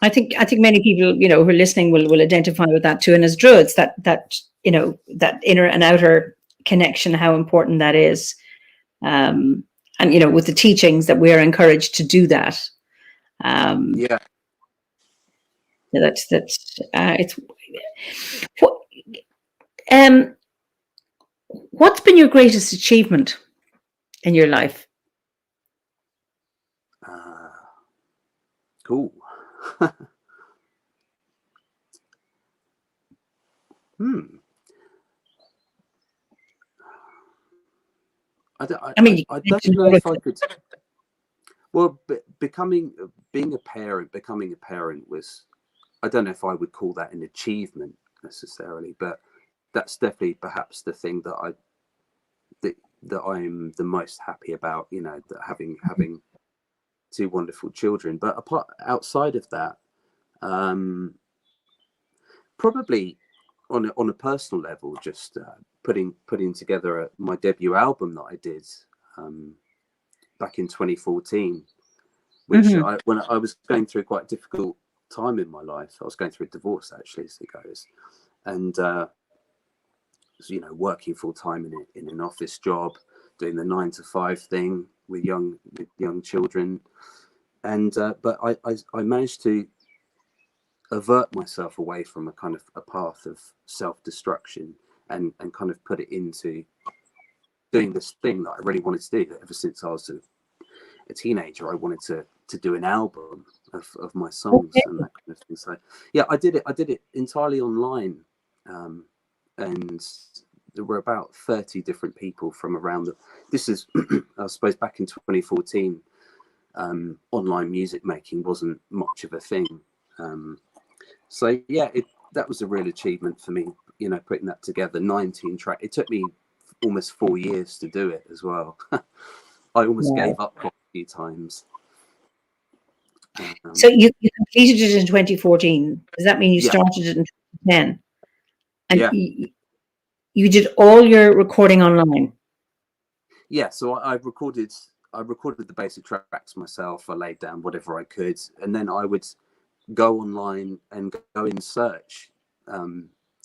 I think many people who are listening will identify with that too, and as Druids, that that inner and outer connection, how important that is. And with the teachings that we are encouraged to do that. That's it's what's been your greatest achievement in your life? Cool. I don't know if I could. Well, becoming a parent was, I don't know if I would call that an achievement necessarily, but that's definitely perhaps the thing that I'm the most happy about. That having 2 wonderful children. But outside of that, probably on a personal level, just putting together my debut album that I did back in 2014, which when I was going through quite a difficult time in my life. I was going through a divorce, actually, as it goes, and working full time in an office job, doing the 9-to-5 thing with young children, and but I managed to avert myself away from a kind of a path of self-destruction and kind of put it into doing this thing that I really wanted to do. Ever since I was a teenager, I wanted to do an album of my songs and that kind of thing. So yeah, I did it entirely online, and there were about 30 different people from around this is I suppose back in 2014. Online music making wasn't much of a thing, so yeah, that was a real achievement for me, you know, putting that together. 19 track. It took me almost 4 years to do it as well. I almost gave up quite a few times. So you completed it in 2014. Does that mean you started it in 2010? And you did all your recording online? Yeah, so I recorded the basic tracks myself. I laid down whatever I could, and then I would go online and go in search.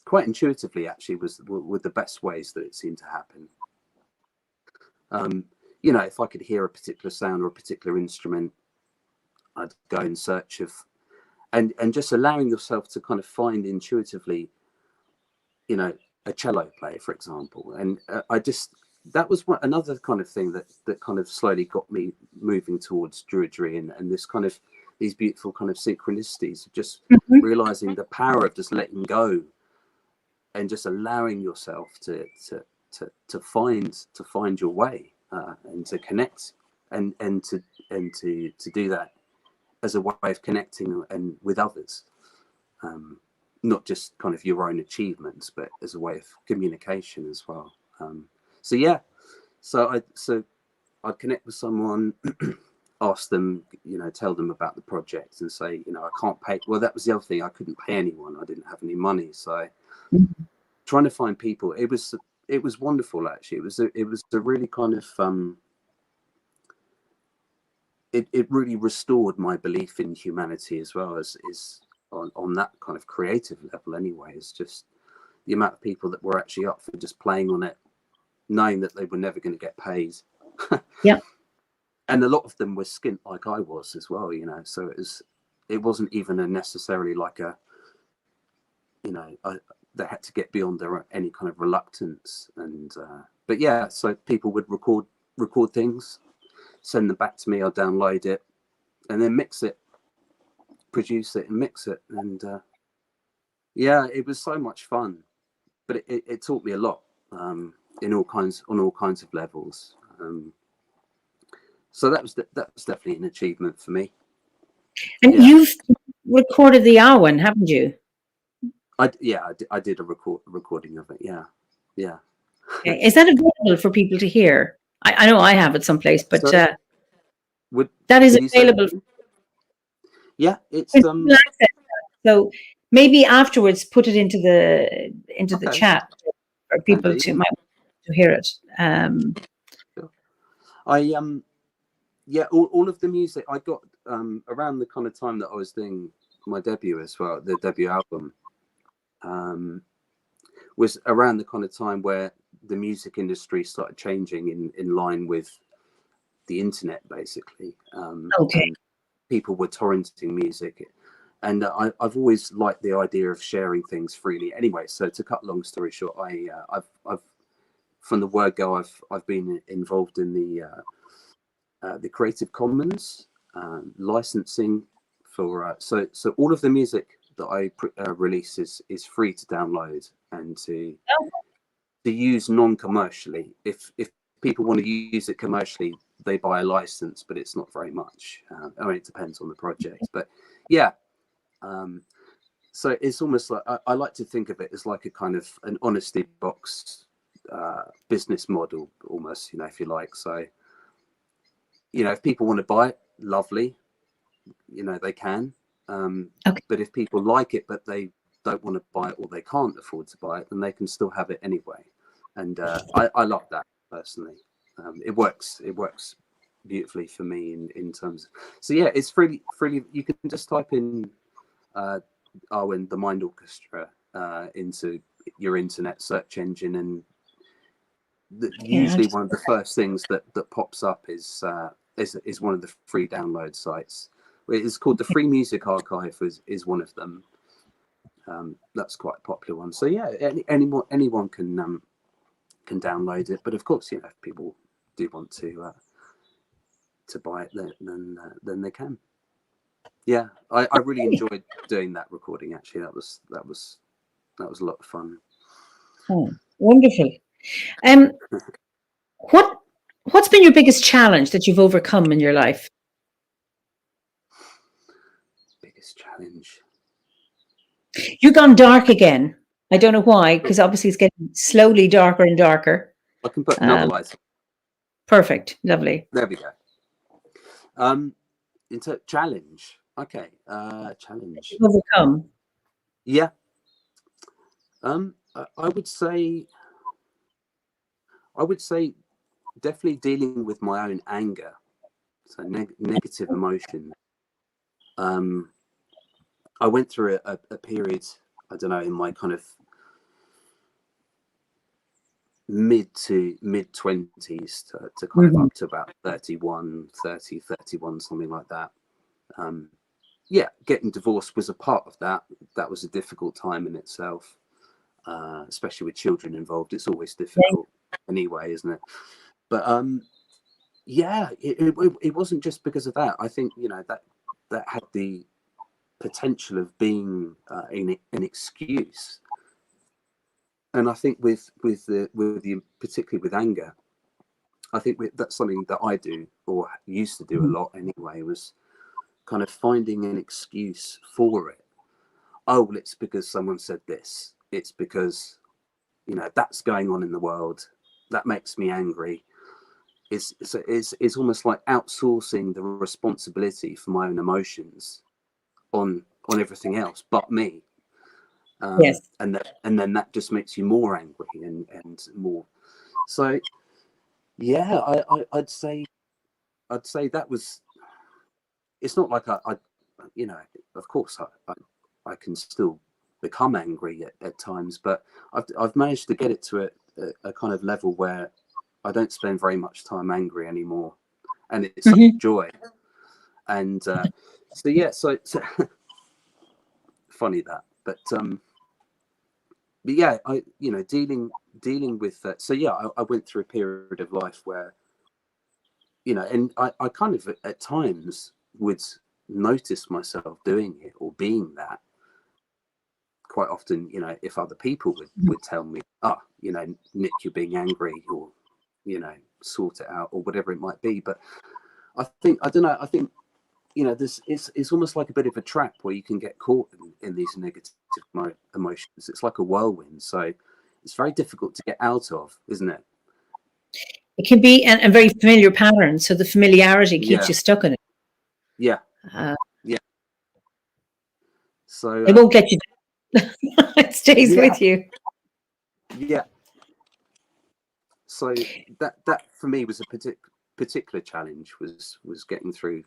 Quite intuitively, actually, were the best ways that it seemed to happen. You know, if I could hear a particular sound or a particular instrument, I'd go in search of, and just allowing yourself to kind of find intuitively, you know, a cello player, for example. And that was another kind of thing that kind of slowly got me moving towards Druidry and this kind of, these beautiful kind of synchronicities, just realizing the power of just letting go and just allowing yourself to find your way, and to connect and to do that as a way of connecting and with others, not just kind of your own achievements, but as a way of communication as well. So yeah, so I'd connect with someone, ask them, you know, tell them about the project and say, you know, I can't pay. Well, that was the other thing. I couldn't pay anyone. I didn't have any money. So trying to find people, it was wonderful, actually. It was a really kind of, it really restored my belief in humanity as well as on that kind of creative level anyway. It's just the amount of people that were actually up for just playing on it, knowing that they were never going to get paid. Yeah. And a lot of them were skint like I was as well, you know, so it wasn't even necessarily like a, you know, they had to get beyond any kind of reluctance. And but yeah, so people would record things, send them back to me, I'll download it and then mix it, produce it and mix it. And yeah, it was so much fun, but it taught me a lot, on all kinds of levels. So that was definitely an achievement for me. And you've recorded the Awen, haven't you? I did a recording of it. Yeah. Is that available for people to hear? I know I have it someplace, but that is available. Yeah, it's so maybe afterwards put it into the chat for people to might want to hear it. All of the music I got around the kind of time that I was doing my debut as well, the debut album, was around the kind of time where the music industry started changing in line with the internet, basically. And people were torrenting music, and I've always liked the idea of sharing things freely. Anyway, so to cut a long story short, I've from the word go, I've been involved in the Creative Commons licensing for so all of the music that I release is free to download and to use non-commercially. If people want to use it commercially, they buy a license, but it's not very much. I mean, it depends on the project, but yeah. So it's almost like I like to think of it as like a kind of an honesty box business model, almost, you know, if you like. So, you know, if people want to buy it, lovely, you know, they can. But if people like it, but they don't want to buy it or they can't afford to buy it, then they can still have it anyway. And I love that personally. It works beautifully for me in terms of, so yeah, it's freely. You can just type in Awen, the Mind Orchestra, into your internet search engine, and usually one of the first things that pops up is one of the free download sites. It's called the Free Music Archive is one of them. That's quite a popular one. So yeah, anyone can download it. But of course, you know, if people do want to buy it, then they can. Yeah, I really enjoyed doing that recording. Actually, that was a lot of fun. Oh, wonderful. What's been your biggest challenge that you've overcome in your life? Biggest challenge. You've gone dark again. I don't know why, because obviously it's getting slowly darker and darker. I can put another light. Perfect. Lovely. There we go. Into challenge. Okay. Challenge. Overcome. Yeah. I would say definitely dealing with my own anger, so negative emotion. I went through a period, I don't know, in my kind of mid 20s to kind of up to about 31, something like that. Yeah, getting divorced was a part of that. That was a difficult time in itself, especially with children involved. It's always difficult anyway, isn't it? But yeah, it wasn't just because of that. I think, you know, that had the potential of being an excuse. And I think with the particularly with anger, I think that's something that I do, or used to do a lot anyway, was kind of finding an excuse for it. Oh, well, it's because someone said this. It's because, you know, that's going on in the world. That makes me angry. It's almost like outsourcing the responsibility for my own emotions on everything else but me. Yes. And then that just makes you more angry and more. So yeah, I'd say that was. It's not like I you know, of course I can still become angry at times, but I've managed to get it to a kind of level where I don't spend very much time angry anymore, and it's such joy. And so yeah, so funny that, but yeah, you know, dealing with that. So yeah, I went through a period of life where, you know, and I kind of at times would notice myself doing it or being that. Quite often, you know, if other people would tell me, you know, Nick, you're being angry, or, you know, sort it out, or whatever it might be. But I think, I don't know, I think, you know, this it's almost like a bit of a trap where you can get caught in these negative emotions. It's like a whirlwind, so it's very difficult to get out of, isn't it? It can be a very familiar pattern, so the familiarity keeps you stuck in it. Yeah, yeah. So it won't let you. It stays with you. Yeah. So that for me was a particular challenge, was getting through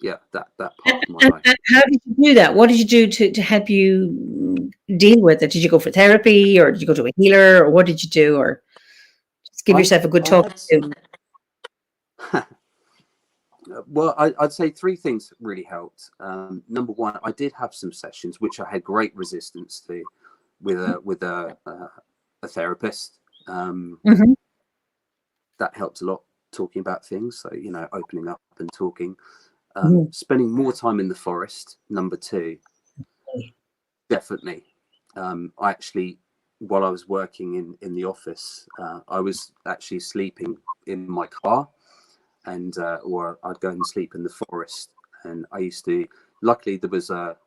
that part of my life. How did you do that? What did you do to help you deal with it? Did you go for therapy, or did you go to a healer, or what did you do, or just give yourself a good talk to? Well, I'd say three things really helped. Number one, I did have some sessions which I had great resistance to with a therapist. That helped a lot, talking about things. So, you know, opening up and talking. Spending more time in the forest. Number two, definitely. I actually, while I was working in the office, I was actually sleeping in my car, and or I'd go and sleep in the forest. And I used to. Luckily, there was a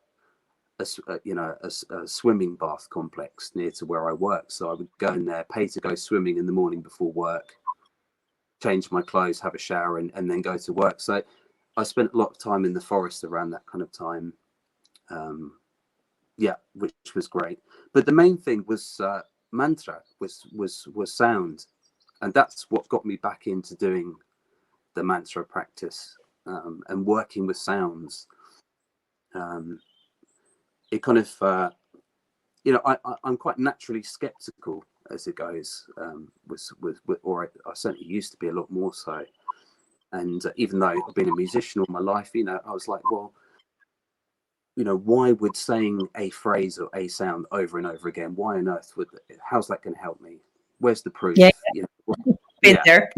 swimming bath complex near to where I work, so I would go in there, pay to go swimming in the morning before work, change my clothes, have a shower, and then go to work. So I spent a lot of time in the forest around that kind of time. Which was great. But the main thing was mantra, was sound, and that's what got me back into doing the mantra practice, and working with sounds. It kind of, you know, I'm quite naturally skeptical as it goes. I certainly used to be a lot more so. And even though I've been a musician all my life, you know, I was like, well, you know, why would saying a phrase or a sound over and over again, why on earth would, how's that going to help me? Where's the proof? Yeah, You know, been there.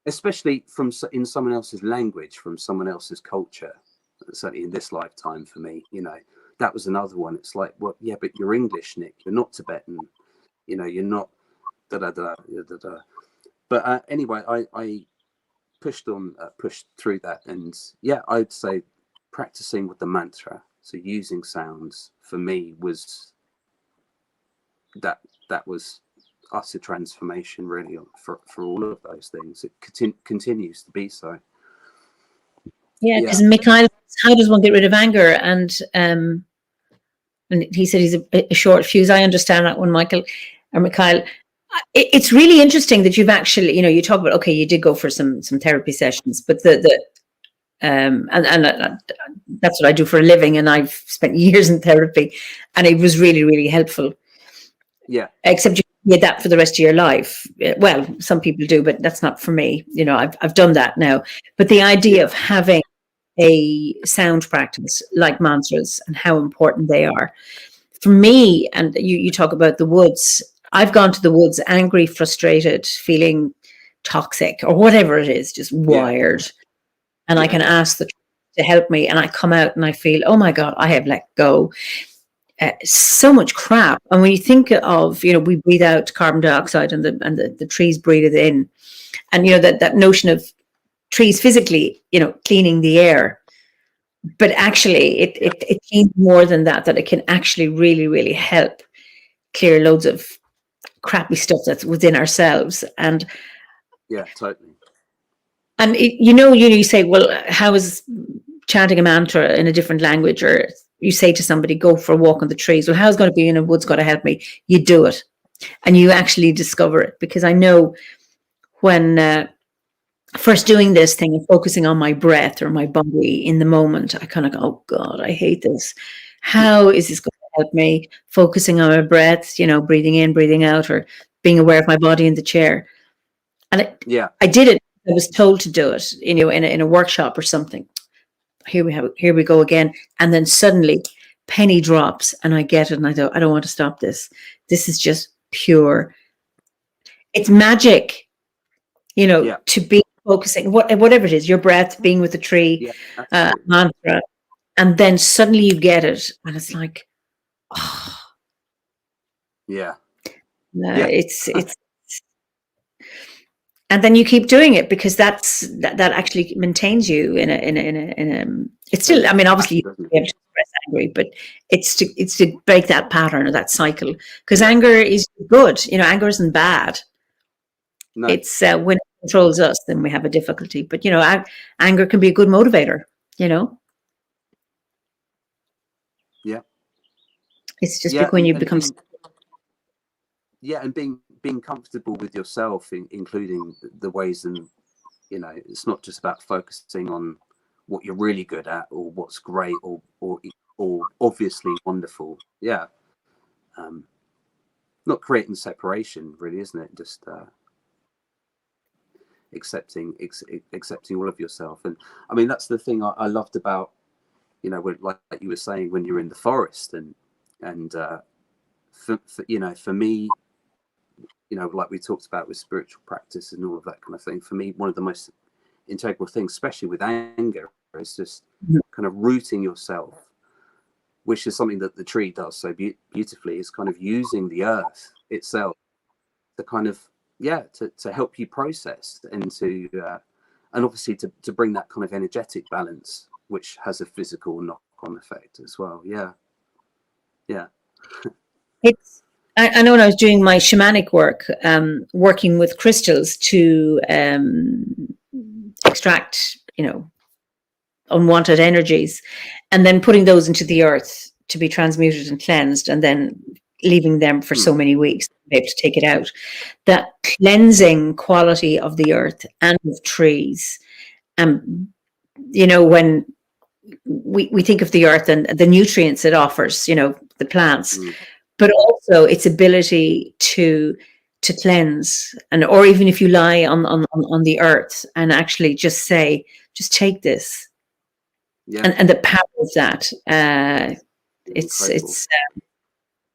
Especially in someone else's language, from someone else's culture, certainly in this lifetime for me, you know, that was another one. It's like, well, yeah, but you're English, Nick, you're not Tibetan, you know, you're not da da da da da. But anyway, I pushed through that, and yeah, I'd say practicing with the mantra, so using sounds, for me was that was utter transformation, really, for all of those things. It continues to be so. Yeah, because Mikhail, how does one get rid of anger? And he said he's a short fuse. I understand that one, Michael or Mikhail. It's really interesting that you've actually, you know, you talk about, okay, you did go for some therapy sessions, but and that's what I do for a living, and I've spent years in therapy, and it was really, really helpful. Yeah. Except you need that for the rest of your life. Well, some people do, but that's not for me. You know, I've done that now. But the idea of having a sound practice like mantras and how important they are for me, and you talk about the woods. I've gone to the woods angry, frustrated, feeling toxic or whatever it is, just wired. And I can ask the tree to help me, and I come out and I feel, oh my God, I have let go. So much crap. And when you think of, you know, we breathe out carbon dioxide and the trees breathe it in. And, you know, that notion of trees physically, you know, cleaning the air. But actually it means more than that it can actually really, really help clear loads of crappy stuff that's within ourselves. And yeah, totally. And you say, well, how is chanting a mantra in a different language? Or you say to somebody, go for a walk on the trees. Well, how's going to be in a woods going to help me? You do it, and you actually discover it. Because I know when first doing this thing and focusing on my breath or my body in the moment, I kind of go, oh God, I hate this. How is this going to help me? Focusing on my breath, you know, breathing in, breathing out, or being aware of my body in the chair. And I did it. I was told to do it, you know, in a workshop or something. Here we go again. And then suddenly penny drops and I get it and I don't want to stop this. This is just pure. It's magic, you know, to be focusing, whatever it is, your breath, being with the tree, mantra. And then suddenly you get it. And it's like, oh. It's and then you keep doing it because that actually maintains you in a it's still, I mean, obviously you have to express angry, but it's to break that pattern or that cycle, because anger is good, you know, anger isn't bad. No. It's when it controls us, then we have a difficulty. But you know, anger can be a good motivator, you know. Yeah. It's just when you become and being comfortable with yourself, including the ways, and you know, it's not just about focusing on what you're really good at or what's great or obviously wonderful. Not creating separation, really, isn't it? Just accepting all of yourself. And I mean, that's the thing I loved about, you know, like you were saying, when you're in the forest and for you know, for me, you know, like we talked about with spiritual practice and all of that kind of thing, for me, one of the most integral things, especially with anger, is just kind of rooting yourself, which is something that the tree does so beautifully, is kind of using the earth itself to kind of, to help you process and to, and obviously to bring that kind of energetic balance, which has a physical knock-on effect as well. Yeah. I know when I was doing my shamanic work, working with crystals to extract, you know, unwanted energies, and then putting those into the earth to be transmuted and cleansed, and then leaving them for so many weeks to be able to take it out. That cleansing quality of the earth and of trees. You know, when we think of the earth and the nutrients it offers, you know, the plants, but also its ability to to cleanse, and or even if you lie on the earth and actually just say, just take this, and the power of that, it's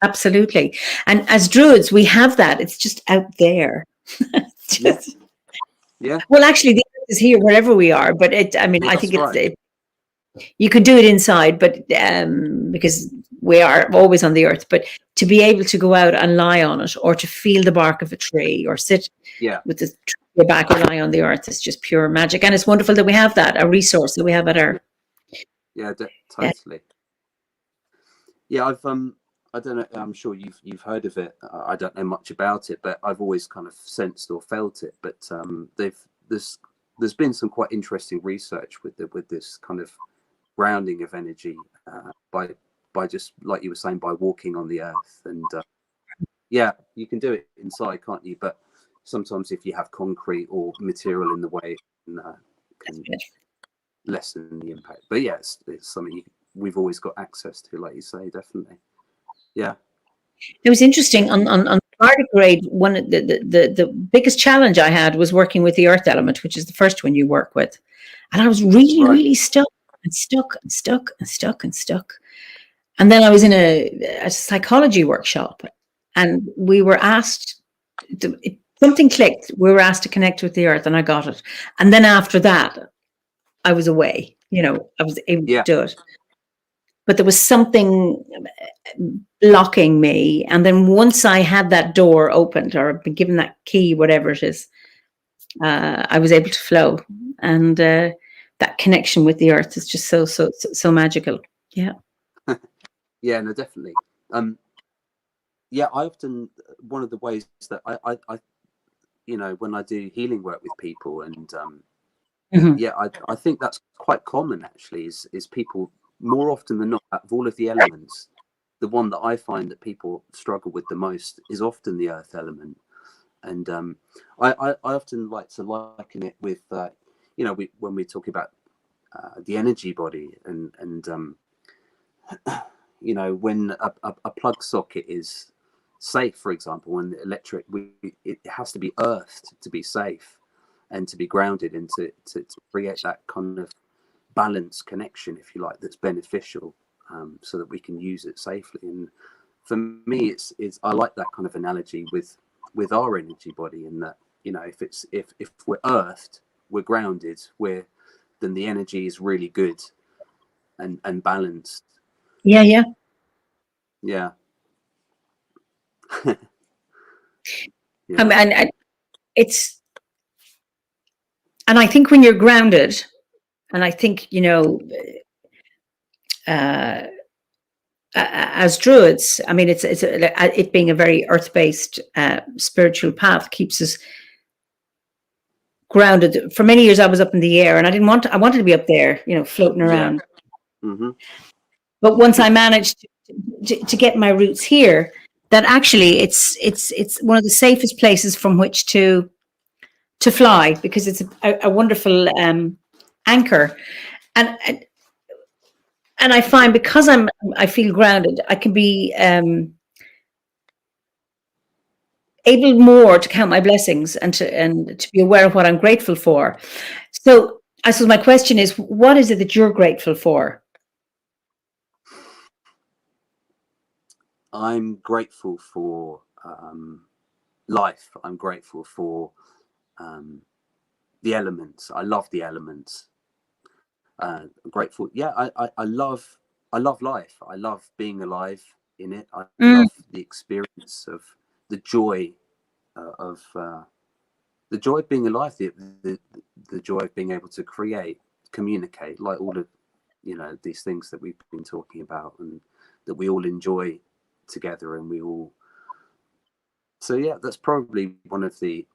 absolutely. And as Druids, we have that. It's just out there. Just, well, actually, the earth is here wherever we are, but I think you can do it inside, but because we are always on the earth, but to be able to go out and lie on it, or to feel the bark of a tree, or sit with the tree your back or lie on the earth, is just pure magic. And it's wonderful that we have that, a resource that we have at our totally. I've I don't know, I'm sure you've heard of it. I don't know much about it, but I've always kind of sensed or felt it. But there's been some quite interesting research with this kind of grounding of energy by just, like you were saying, by walking on the earth. And you can do it inside, can't you? But sometimes if you have concrete or material in the way, can lessen the impact. But it's something we've always got access to, like you say, definitely. It was interesting on tardigrade. One of the biggest challenge I had was working with the earth element, which is the first one you work with, and I was really stuck. And then I was in a psychology workshop, and we were asked something clicked. We were asked to connect with the earth, and I got it. And then after that, I was away. I was able to do it. But there was something blocking me. And then once I had that door opened, or been given that key, whatever it is, I was able to flow. And that connection with the earth is just so magical. Yeah. No, definitely. I often, one of the ways that I when I do healing work with people, and I think that's quite common actually, is people, more often than not, out of all of the elements, the one that I find that people struggle with the most is often the earth element. And I often like to liken it with, when we talk about the energy body, and when a plug socket is safe, for example, when the electric, it has to be earthed to be safe and to be grounded, and to create that kind of balance connection, if you like, that's beneficial, so that we can use it safely. And for me, it's I like that kind of analogy with our energy body, in that, if we're earthed, we're grounded, then the energy is really good and balanced. Yeah. And it's, and I think when you're grounded, and I think, as Druids, I mean, it being a very earth-based spiritual path keeps us grounded. For many years, I was up in the air, and I wanted to be up there, floating around. But once I managed to get my roots here, that actually it's one of the safest places from which to fly, because it's a wonderful anchor. And I find, because I feel grounded, I can be able more to count my blessings, and to be aware of what I'm grateful for. So I suppose my question is, what is it that you're grateful for? I'm grateful for life. I'm grateful for the elements. I love the elements. Grateful. I love life. I love being alive in it. I love the experience of the joy of being alive, the joy of being able to create, communicate, like all of these things that we've been talking about, and that we all enjoy together, and we all. So that's probably one of the,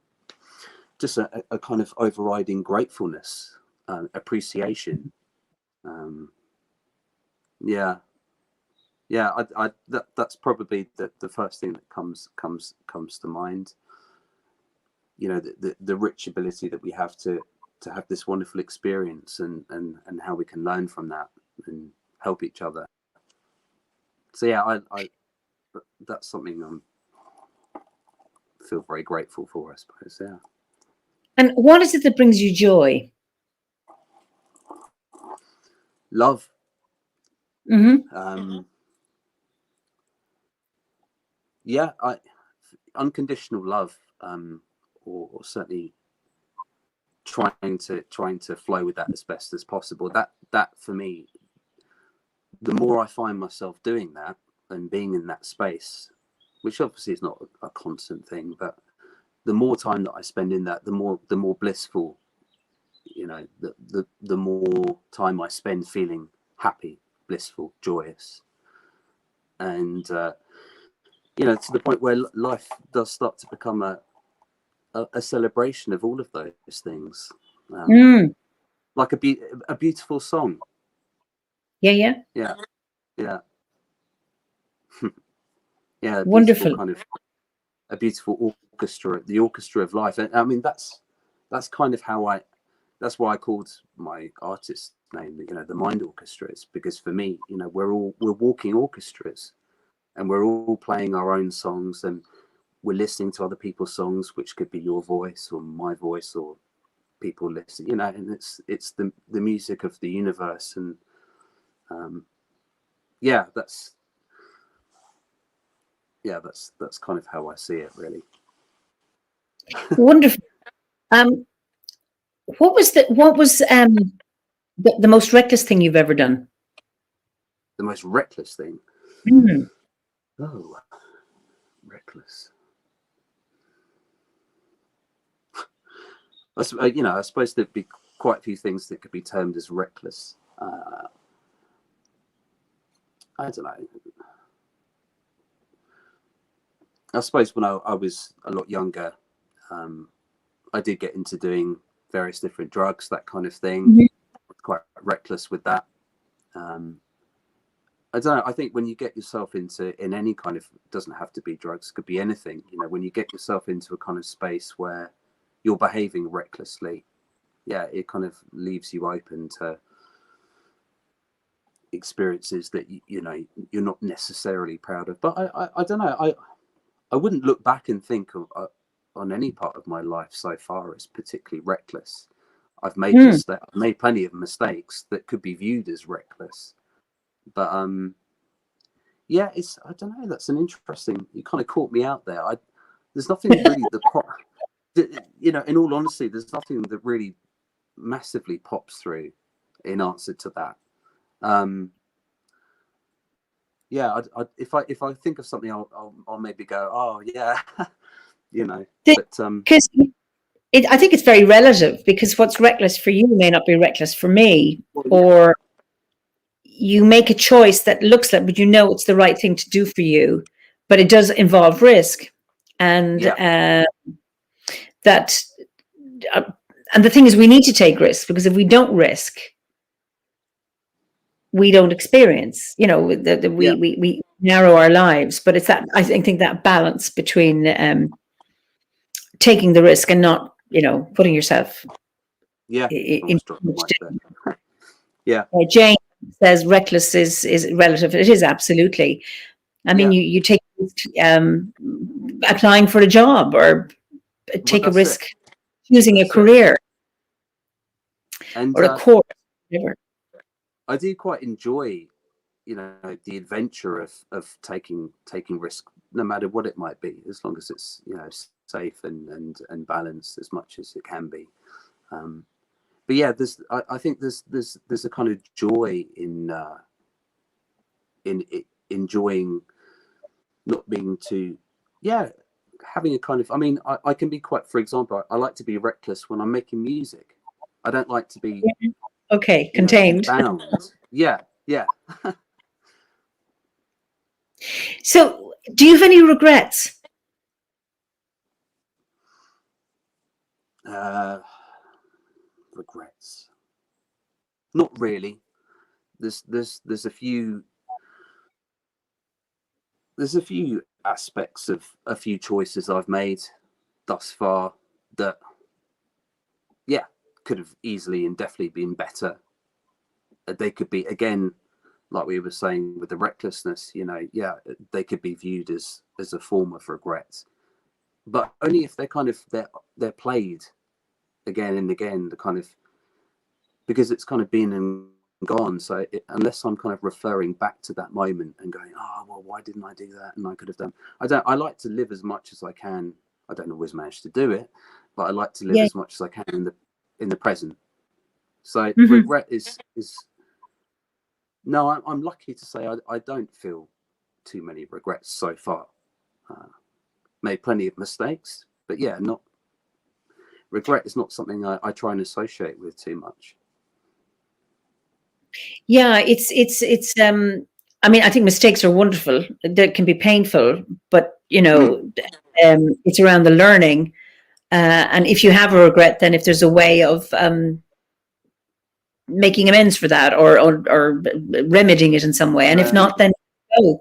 just a kind of overriding gratefulness, appreciation. That's probably the first thing that comes to mind. The rich ability that we have to have this wonderful experience, and how we can learn from that and help each other. So I that's something I'm feel very grateful for, I suppose. Yeah. And what is it that brings you joy? Love. Mm-hmm. Yeah, unconditional love, or certainly trying to flow with that as best as possible. That for me, the more I find myself doing that and being in that space, which obviously is not a constant thing, but the more time that I spend in that, the more blissful, you know, the more time I spend feeling happy, blissful, joyous, and you know, to the point where life does start to become a celebration of all of those things, like a beautiful song. Yeah. Yeah, yeah, yeah. A beautiful Wonderful. kind of a beautiful orchestra, the orchestra of life. And I mean, that's kind of how that's why I called my artist name, you know, the Mind Orchestras, because for me, you know, we're walking orchestras, and we're all playing our own songs, and we're listening to other people's songs, which could be your voice or my voice or people listen, you know, and it's the music of the universe. And yeah, that's kind of how I see it, really. Wonderful. What was the most reckless thing you've ever done? The most reckless thing. Mm. Oh, reckless. You know, I suppose there'd be quite a few things that could be termed as reckless. I don't know. I suppose when I was a lot younger, I did get into doing various different drugs, that kind of thing. Mm-hmm. Quite reckless with that. I don't know. I think when you get yourself in any kind of, doesn't have to be drugs, could be anything. You know, when you get yourself into a kind of space where you're behaving recklessly, yeah, it kind of leaves you open to experiences that you know you're not necessarily proud of. But I don't know. I wouldn't look back and think on any part of my life so far as particularly reckless. I've made I've made plenty of mistakes that could be viewed as reckless. But yeah, I don't know. That's an interesting. You kind of caught me out there. There's nothing really you know, in all honesty, there's nothing that really massively pops through in answer to that. Yeah, if I think of something, I'll maybe go, oh yeah, you know. But Because I think it's very relative, because what's reckless for you may not be reckless for me, well, yeah. or you make a choice that looks like, but you know it's the right thing to do for you, but it does involve risk, and that, and the thing is, we need to take risks, because if we don't risk, we don't experience. You know, we narrow our lives. But it's that, I think that balance between taking the risk and not, you know, putting yourself in. Yeah. Jane says reckless is relative. It is, absolutely. I mean, you take applying for a job, or take a risk choosing a career and or a course, whatever. I do quite enjoy, you know, the adventure of taking risk, no matter what it might be, as long as it's, you know, safe and balanced as much as it can be. But yeah, I think there's a kind of joy in enjoying not being too, having a kind of, I mean, I can be quite, for example, I like to be reckless when I'm making music. I don't like to be contained. Bound. Yeah. So, do you have any regrets? Regrets? Not really. There's a few aspects of a few choices I've made thus far that, yeah, could have easily and definitely been better. They could be, again, like we were saying with the recklessness, you know, yeah, they could be viewed as a form of regret. but only if they're played again and again, the kind of, because it's kind of been and gone. So unless I'm kind of referring back to that moment and going, oh well, why didn't I do that? And I could have done. I like to live as much as I can. I don't always manage to do it, but I like to live as much as I can in the present. So regret is no. I'm lucky to say I don't feel too many regrets so far. Made plenty of mistakes, but yeah, not regret is not something I try and associate with too much. Yeah, it's I mean, I think mistakes are wonderful. They can be painful, but you know, it's around the learning. And if you have a regret, then if there's a way of making amends for that, or remedying it in some way, and if not, then no.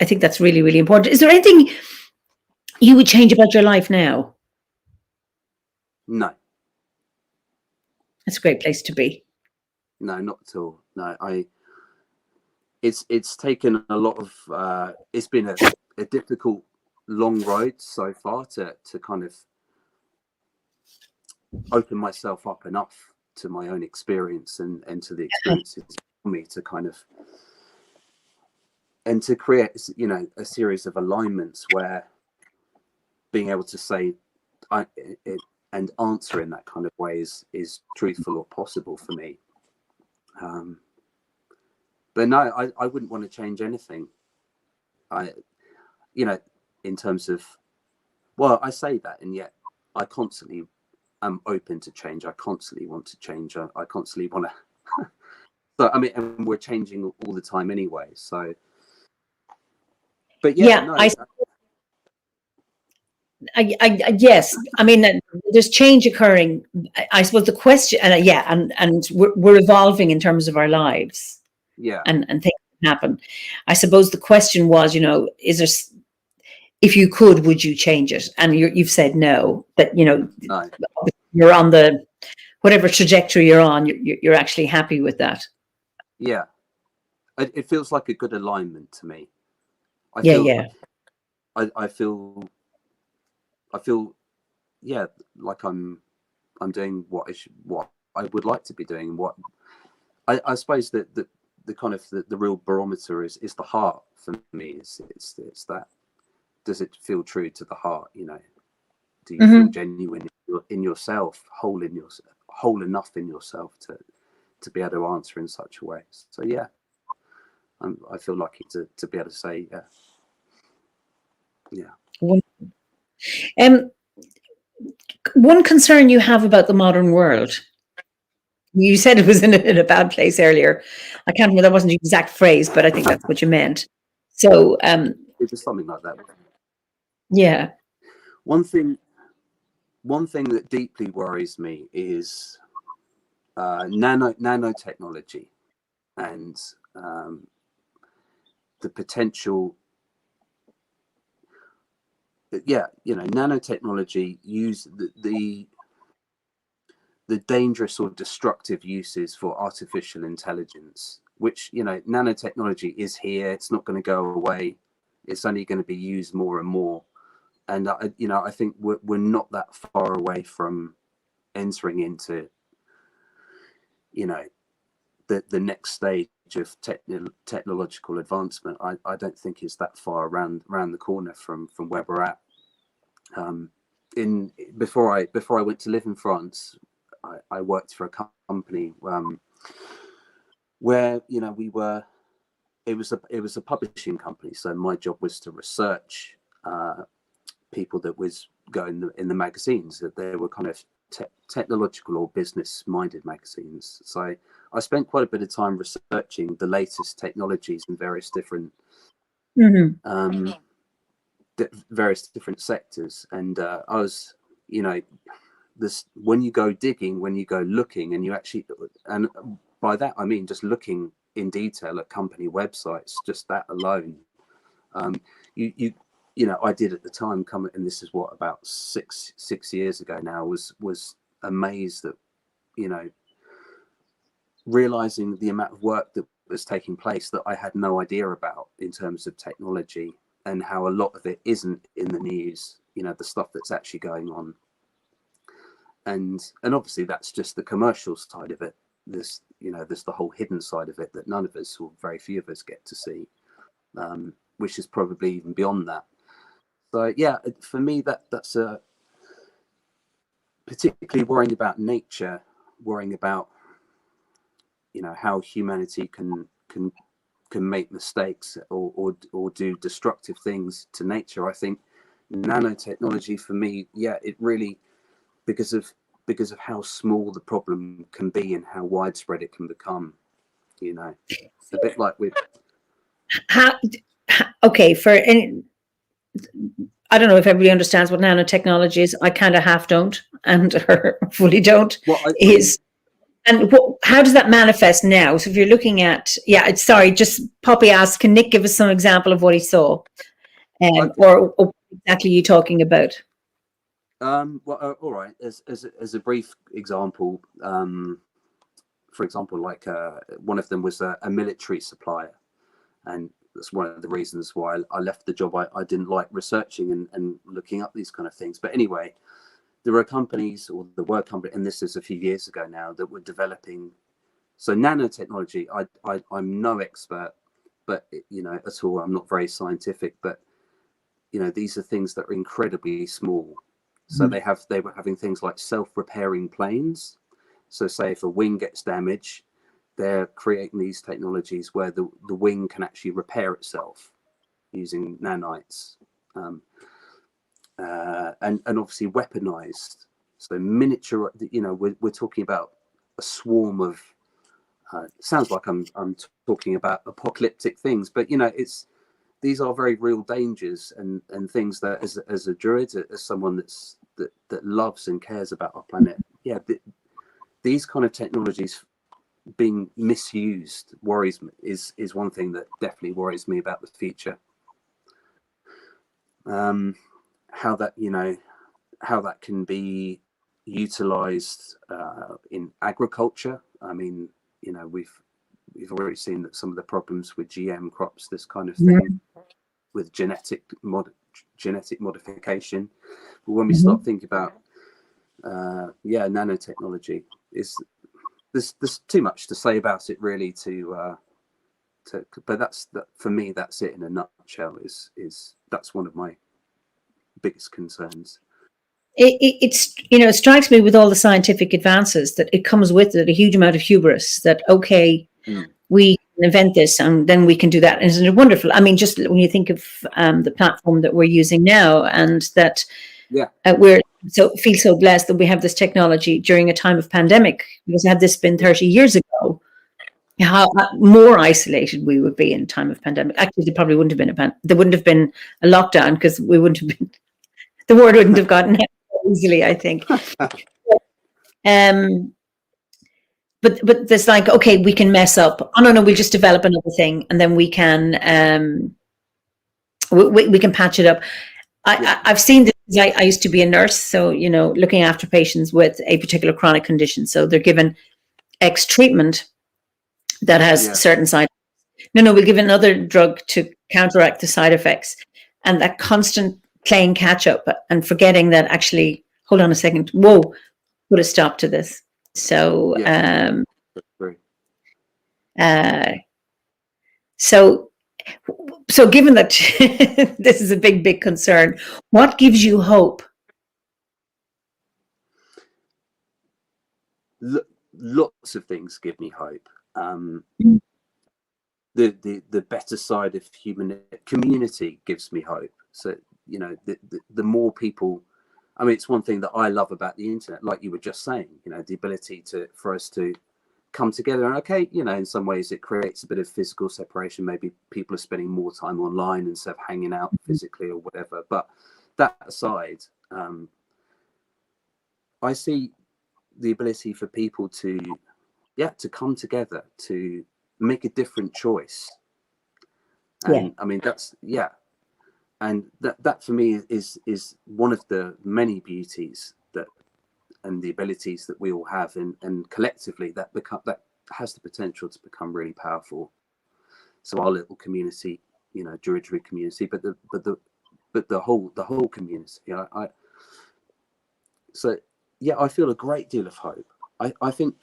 I think that's really, really important. Is there anything you would change about your life now? No. That's a great place to be. No, not at all. No, it's taken a lot of it's been a difficult, long road so far to kind of open myself up enough to my own experience and to the experiences for me to kind of, and to create, you know, a series of alignments where being able to say and answer in that kind of way is truthful or possible for me. But no, I wouldn't want to change anything. You know, in terms of, well, I say that, and yet I constantly am open to change. I constantly want to change. I constantly want to. So I mean, and we're changing all the time anyway. So, but yeah, no. Yes, I mean, there's change occurring. I suppose the question, and we're evolving in terms of our lives. Yeah, and things happen. I suppose the question was, you know, is there, if you could, would you change it? And you've said no. But you know, no. You're on the whatever trajectory you're on. You're actually happy with that. Yeah, it feels like a good alignment to me. I feel, yeah, like I'm doing what I would like to be doing. What I suppose that the kind of the real barometer is the heart for me. It's that, does it feel true to the heart? You know, do you feel genuine in yourself, whole enough in yourself to be able to answer in such a way? So yeah, I feel lucky to be able to say yeah. One concern you have about the modern world. You said it was in a bad place earlier. I can't remember, that wasn't the exact phrase, but I think that's what you meant. So it was something like that. Yeah. One thing that deeply worries me is nanotechnology and the potential. Yeah, you know, nanotechnology use the dangerous or destructive uses for artificial intelligence, which, you know, nanotechnology is here. It's not going to go away. It's only going to be used more and more. And you know, I think we're not that far away from entering into, you know, the next stage of technological advancement. I don't think is that far around the corner from where we're at. Before I went to live in France, I worked for a company where, you know, it was a publishing company. So my job was to research people that was going in the magazines, that they were kind of technological or business minded magazines. So I spent quite a bit of time researching the latest technologies in various different various different sectors. And I was, you know, this, when you go digging, when you go looking, and you actually, and by that I mean just looking in detail at company websites, just that alone, you know, I did at the time and this is what, about six years ago now, was amazed that, you know, realizing the amount of work that was taking place that I had no idea about in terms of technology. and how a lot of it isn't in the news, you know, the stuff that's actually going on. And obviously that's just the commercial side of it. There's, you know, there's the whole hidden side of it that none of us, or very few of us, get to see, which is probably even beyond that. So yeah, for me, that's a particularly worrying about nature, worrying about, you know, how humanity can make mistakes or do destructive things to nature. I think nanotechnology for me, yeah, it really, because of how small the problem can be and how widespread it can become, you know, a bit like with okay, for any, I don't know if everybody understands what nanotechnology is. I kind of half don't and fully don't. And how does that manifest now? So if you're looking at, sorry, just Poppy asked, can Nick give us some example of what he saw? Or what exactly are you talking about? Well, all right. As a brief example, for example, like one of them was a military supplier, and that's one of the reasons why I left the job. I didn't like researching and looking up these kind of things. But anyway, there were companies, or there were companies, and this is a few years ago now, that were developing. So nanotechnology, I'm no expert, but you know, at all. I'm not very scientific, but you know, these are things that are incredibly small. So they were having things like self-repairing planes. So say if a wing gets damaged, they're creating these technologies where the wing can actually repair itself using nanites, and obviously weaponized. So miniature, you know, we're talking about a swarm of. Sounds like I'm talking about apocalyptic things, but you know, these are very real dangers and things that as a druid, as someone that loves and cares about our planet, these kind of technologies being misused worries me, is one thing that definitely worries me about the future. How that, you know, how that can be utilized in agriculture. I mean, you know, we've already seen that some of the problems with GM crops, this kind of thing, with genetic modification. But when we start thinking about nanotechnology, there's too much to say about it really but for me, that's it in a nutshell. Is that's one of my biggest concerns. It's, you know, it strikes me with all the scientific advances that it comes with it a huge amount of hubris that, okay, we can invent this and then we can do that. Isn't it wonderful? I mean, just when you think of the platform that we're using now, and that we're feel so blessed that we have this technology during a time of pandemic, because had this been 30 years ago, how more isolated we would be in time of pandemic. Actually, there probably wouldn't have been there wouldn't have been a lockdown, because we wouldn't have been, the word wouldn't have gotten out easily, I think. But there's like, okay, we can mess up. Oh no, we'll just develop another thing, and then we can we can patch it up. I've seen this. I used to be a nurse, so you know, looking after patients with a particular chronic condition. So they're given X treatment that has certain side effects. No, we'll give another drug to counteract the side effects, and that constant playing catch up and forgetting that actually, hold on a second, whoa, put a stop to this. So, so given that this is a big concern, what gives you hope? Lots of things give me hope. The better side of human community gives me hope. So, you know, the more people, I mean, it's one thing that I love about the internet, like you were just saying, you know, the ability for us to come together. And okay, you know, in some ways it creates a bit of physical separation. Maybe people are spending more time online instead of hanging out physically or whatever. But that aside, I see the ability for people to come together to make a different choice. And I mean, that's and that for me is one of the many beauties that, and the abilities that we all have, and collectively that has the potential to become really powerful. So our little community Druidry community, but the whole community. I feel a great deal of hope. I think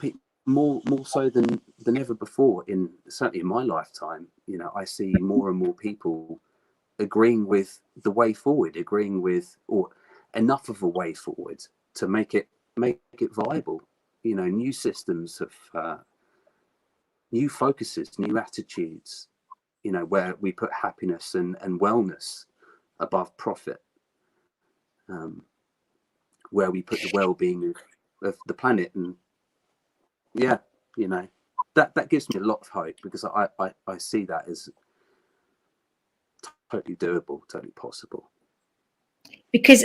more so than ever before, certainly in my lifetime, I see more and more people agreeing with the way forward, agreeing with or enough of a way forward to make it viable. New systems of new focuses, new attitudes, where we put happiness and wellness above profit, where we put the well-being of the planet. And that gives me a lot of hope, because I see that as totally doable, totally possible. Because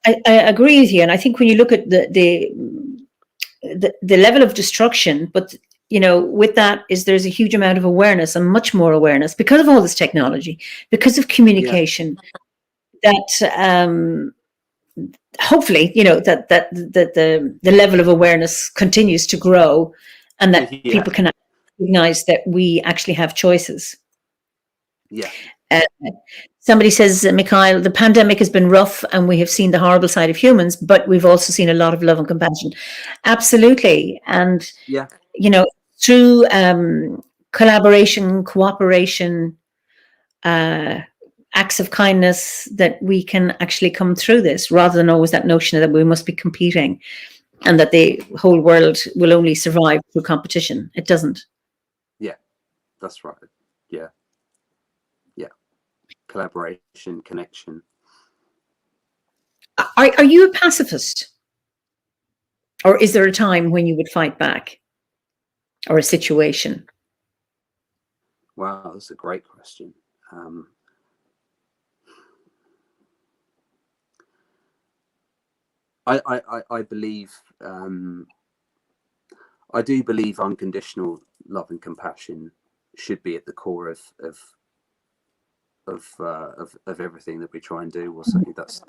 I agree with you, and I think when you look at the level of destruction, but with that there's a huge amount of awareness, and much more awareness, because of all this technology, because of communication, that hopefully that the level of awareness continues to grow, and that people can recognize that we actually have choices. Somebody says, Mikhail, the pandemic has been rough and we have seen the horrible side of humans, but we've also seen a lot of love and compassion. Absolutely. And through collaboration, cooperation, acts of kindness, that we can actually come through this, rather than always that notion that we must be competing and that the whole world will only survive through competition. It doesn't. Yeah, that's right. Yeah. Collaboration, connection. Are you a pacifist? Or is there a time when you would fight back? Or a situation? Wow, that's a great question. I believe, I do believe unconditional love and compassion should be at the core of everything that we try and do. Well, certainly that's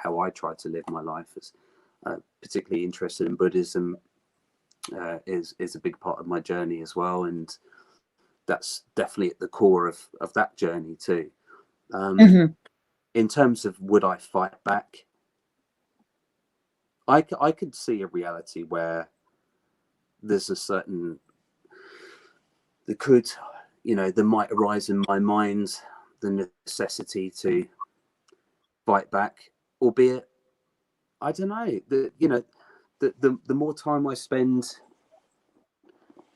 how I try to live my life. As particularly interested in Buddhism, is a big part of my journey as well, and that's definitely at the core of that journey too. In terms of would I fight back, I could see a reality where there's a certain there might arise in my mind the necessity to fight back, albeit I don't know, the more time I spend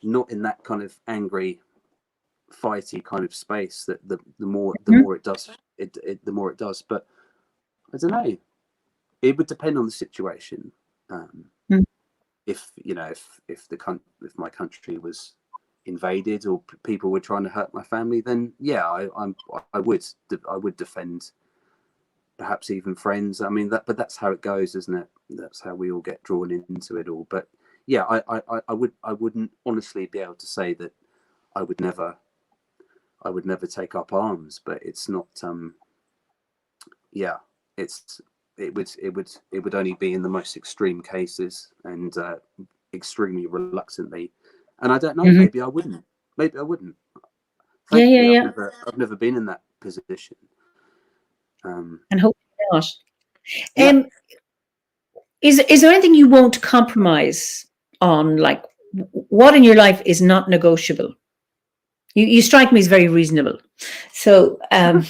not in that kind of angry, fighty kind of space, that the more it does the more it does. But I don't know, it would depend on the situation. If my country was invaded, or people were trying to hurt my family, then I would defend, perhaps even friends. I mean, but that's how it goes, isn't it? That's how we all get drawn into it all. But I wouldn't honestly be able to say that I would never take up arms. But it's not it would only be in the most extreme cases, and extremely reluctantly. And I don't know, maybe I wouldn't. Thankfully, I've never been in that position. And hopefully not. Is there anything you won't compromise on? Like, what in your life is not negotiable? You strike me as very reasonable. So well,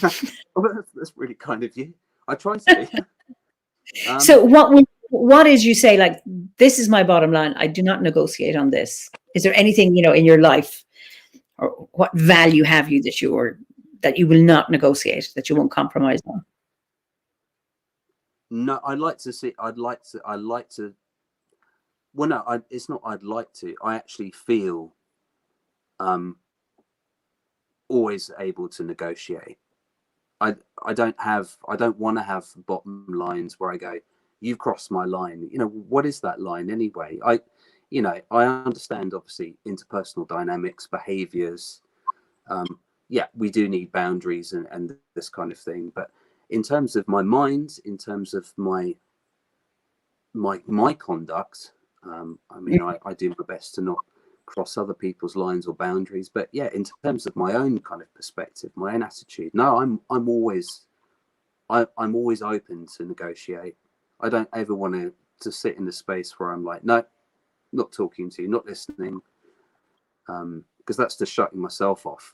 that's really kind of you. I try to be. So what is, you say, like, this is my bottom line, I do not negotiate on this? Is there anything in your life, or what value have you that you will not negotiate, that you won't compromise on? No, I'd like to. Well, no, it's not. I'd like to. I actually feel always able to negotiate. I don't want to have bottom lines where I go, you've crossed my line. What is that line anyway? I understand, obviously, interpersonal dynamics, behaviors. We do need boundaries and this kind of thing. But in terms of my mind, in terms of my conduct, I do my best to not cross other people's lines or boundaries. But yeah, in terms of my own kind of perspective, my own attitude, no, I'm always open to negotiate. I don't ever want to sit in a space where I'm like, no, not talking to you, not listening, because that's just shutting myself off.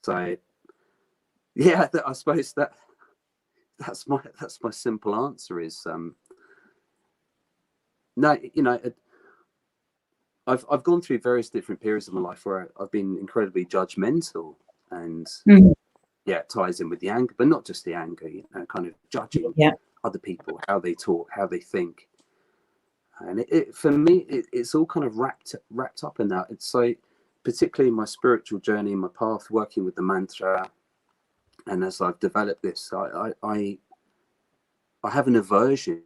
So yeah, I suppose that's my simple answer is no, you know, I've gone through various different periods of my life where I've been incredibly judgmental, and yeah, it ties in with the anger, but not just the anger, you know, kind of judging other people, how they talk, how they think. And it for me, it's all kind of wrapped up in that. It's so, particularly in my spiritual journey, my path, working with the mantra, and as I've developed this, I have an aversion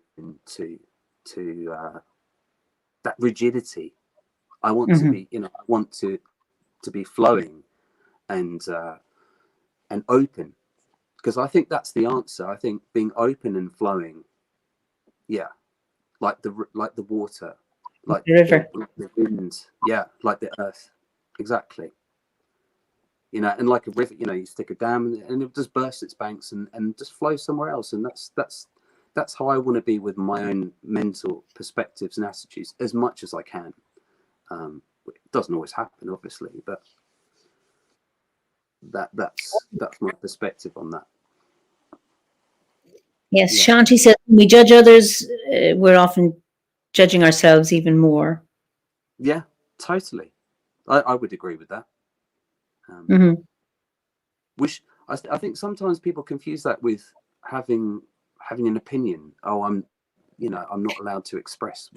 to that rigidity. I want to be, you know, I want to be flowing and open, because I think that's the answer. I think being open and flowing, yeah, like the water, like the river, the wind, yeah, like the earth, exactly. You know, and like a river, you know, you stick a dam and it just bursts its banks and just flow somewhere else, and that's how I want to be with my own mental perspectives and attitudes as much as I can. It doesn't always happen, obviously, but that's my perspective on that. Yes, yeah. Shanti says, when we judge others, we're often judging ourselves even more. Yeah, totally. I would agree with that. Which I think sometimes people confuse that with having an opinion. Oh, I'm not allowed to express.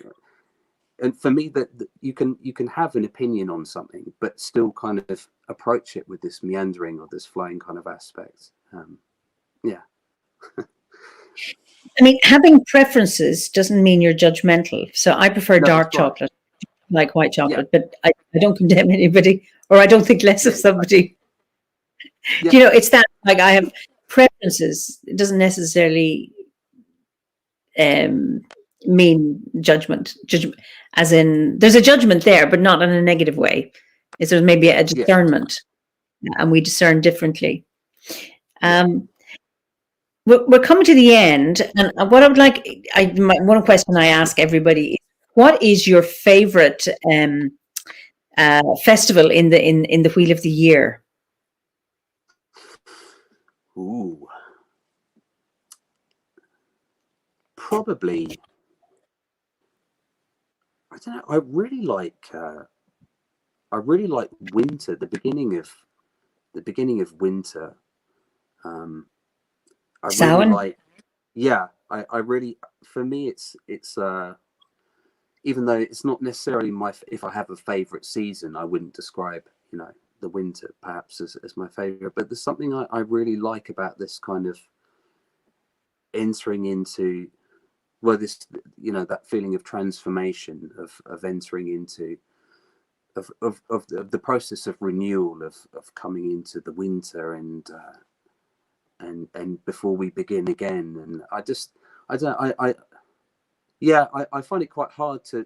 And for me, that you can have an opinion on something, but still kind of approach it with this meandering or this flowing kind of aspect. Yeah. I mean, having preferences doesn't mean you're judgmental. So I prefer dark chocolate, like white chocolate, but I don't condemn anybody, or I don't think less of somebody. Yeah. You know, it's that, like, I have preferences. It doesn't necessarily mean judgment, as in there's a judgment there, but not in a negative way. Is there maybe a discernment, and we discern differently. We're coming to the end, and what I would like, one question I ask everybody is, what is your favorite festival in the Wheel of the Year? Ooh, probably. I don't know. I really like winter. The beginning of winter. I Samhain? really like. Yeah, I really. For me, it's even though it's not necessarily if I have a favorite season, I wouldn't describe, you know, the winter perhaps as my favorite. But there's something I really like about this kind of entering into, well, this, you know, that feeling of transformation, of entering into, of the process of renewal, of coming into the winter and before we begin again. And I find it quite hard to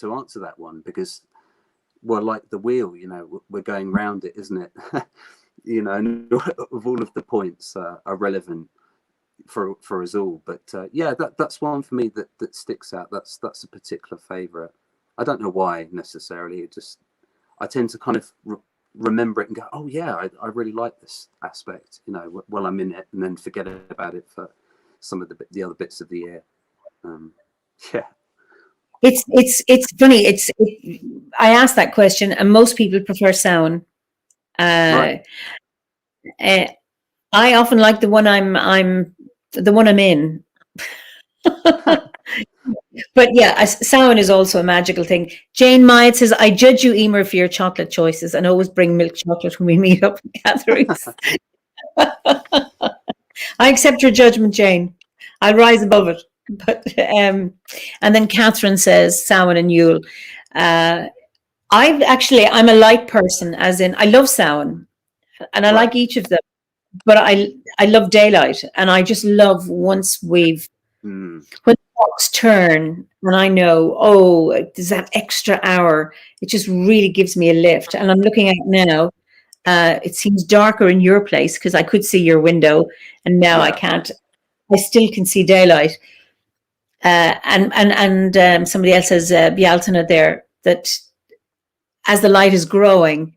answer that one, because, well, like the wheel, you know, we're going round it, isn't it? You know, and of all of the points are relevant for us all, but yeah, that's one for me that sticks out. That's a particular favorite. I don't know why necessarily. It just, I tend to kind of remember it and go, oh yeah, I really like this aspect, you know, while I'm in it, and then forget about it for some of the other bits of the year. Yeah, it's funny. I asked that question, and most people prefer Samhain. Right. I often like the one I'm in. But yeah, Samhain is also a magical thing. Jane Myatt says, I judge you, Eimear, for your chocolate choices, and always bring milk chocolate when we meet up in gatherings. I accept your judgment, Jane. I'll rise above it. But and then Catherine says, Samhain and Yule. I'm a light person, as in I love Samhain, and I like each of them. But I love daylight, and I just love once when the clocks turn and I know, oh, there's that extra hour, it just really gives me a lift. And I'm looking at now, it seems darker in your place because I could see your window and now I can't. I still can see daylight. And somebody else says, Bialtana there, that as the light is growing,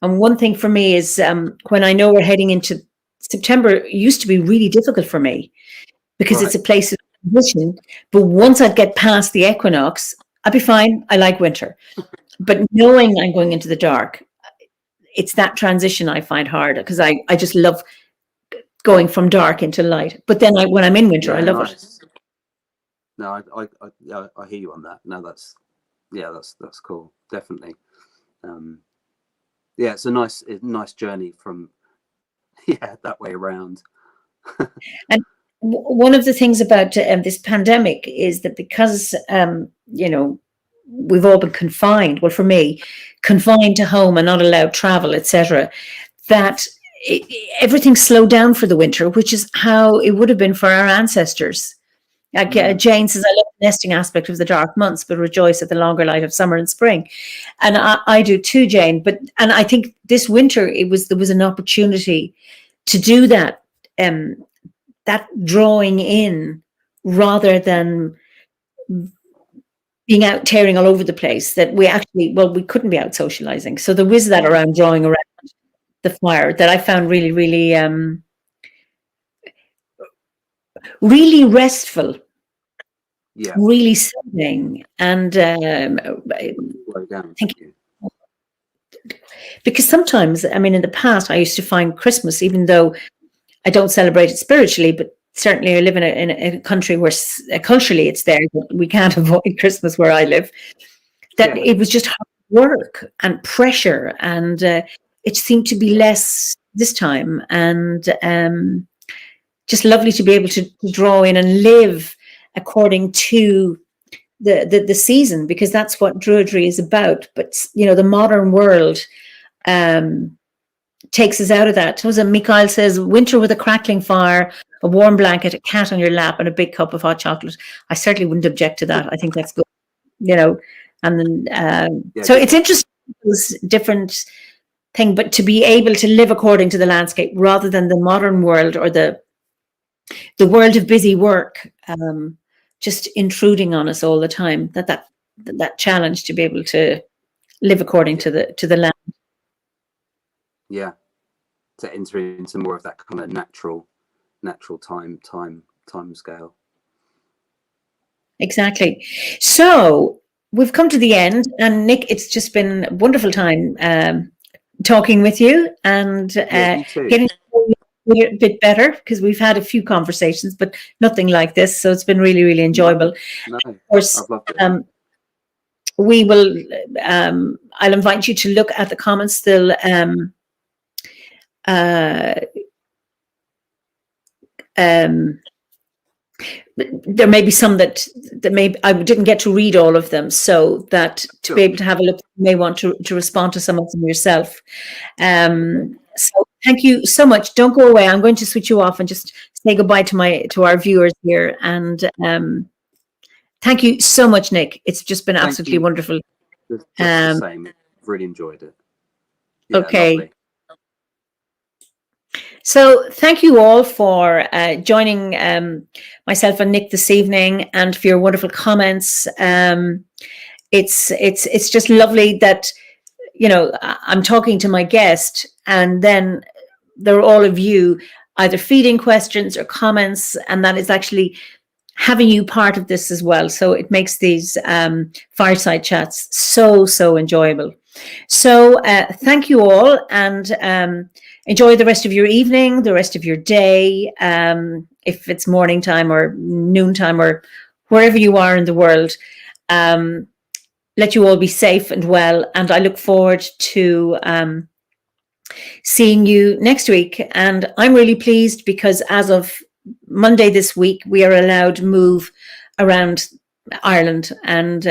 and one thing for me is when I know we're heading into September, it used to be really difficult for me because it's a place of transition. But once I get past the equinox, I'll be fine. I like winter. But knowing I'm going into the dark, it's that transition I find hard because I just love going from dark into light. But then when I'm in winter, I love it. No, I hear you on that. No, that's cool. Definitely. Yeah, it's a nice journey from that way around. And one of the things about this pandemic is that because we've all been confined. Well, for me, confined to home and not allowed travel, etc. That everything slowed down for the winter, which is how it would have been for our ancestors. Like Jane says, I love the nesting aspect of the dark months, but rejoice at the longer light of summer and spring. And I do too, Jane. And I think this winter there was an opportunity to do that, that drawing in rather than being out tearing all over the place. That we couldn't be out socializing. So there was that around drawing around the fire that I found really, really really restful, really soothing, and thank you. Because sometimes, I mean, in the past, I used to find Christmas, even though I don't celebrate it spiritually, but certainly I live in a country where culturally it's there, but we can't avoid Christmas where I live, that it was just hard work and pressure, and it seemed to be less this time, and just lovely to be able to draw in and live according to the season, because that's what Druidry is about. But the modern world takes us out of that. So Mikhail says, winter with a crackling fire, a warm blanket, a cat on your lap, and a big cup of hot chocolate. I certainly wouldn't object to that. I think that's good. And then so it's interesting, this different thing, but to be able to live according to the landscape rather than the modern world or the world of busy work, just intruding on us all the time. That challenge to be able to live according to the land. Yeah, to enter into more of that kind of natural time scale. Exactly. So we've come to the end, and Nick, it's just been a wonderful time talking with you and you too. Getting a bit better, because we've had a few conversations, but nothing like this. So it's been really, really enjoyable. No, of course, I've loved it. We will. I'll invite you to look at the comments still. There may be some that I didn't get to read all of them, so that to be able to have a look, you may want to respond to some of them yourself. So thank you so much. Don't go away. I'm going to switch you off and just say goodbye to our viewers here. And thank you so much, Nick. It's just been absolutely wonderful. Just the same. Really enjoyed it. Yeah, okay. Lovely. So thank you all for joining myself and Nick this evening, and for your wonderful comments. It's just lovely that I'm talking to my guest, and then there are all of you either feeding questions or comments, and that is actually having you part of this as well. So it makes these fireside chats so enjoyable. So thank you all, and enjoy the rest of your evening, the rest of your day, if it's morning time or noontime or wherever you are in the world. Let you all be safe and well, and I look forward to seeing you next week. And I'm really pleased because as of Monday this week, we are allowed to move around Ireland, and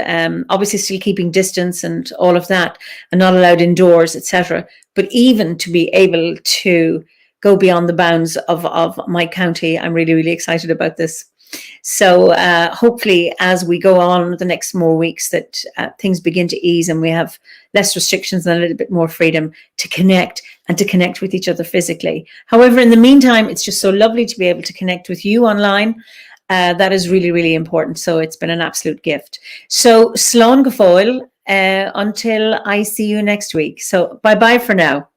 obviously still keeping distance and all of that, and not allowed indoors, etc. But even to be able to go beyond the bounds of my county, I'm really, really excited about this. So hopefully, as we go on the next more weeks, that things begin to ease and we have less restrictions and a little bit more freedom to connect and to connect with each other physically. However, in the meantime, it's just so lovely to be able to connect with you online. That is really, really important. So it's been an absolute gift. So slán go fóill until I see you next week. So bye-bye for now.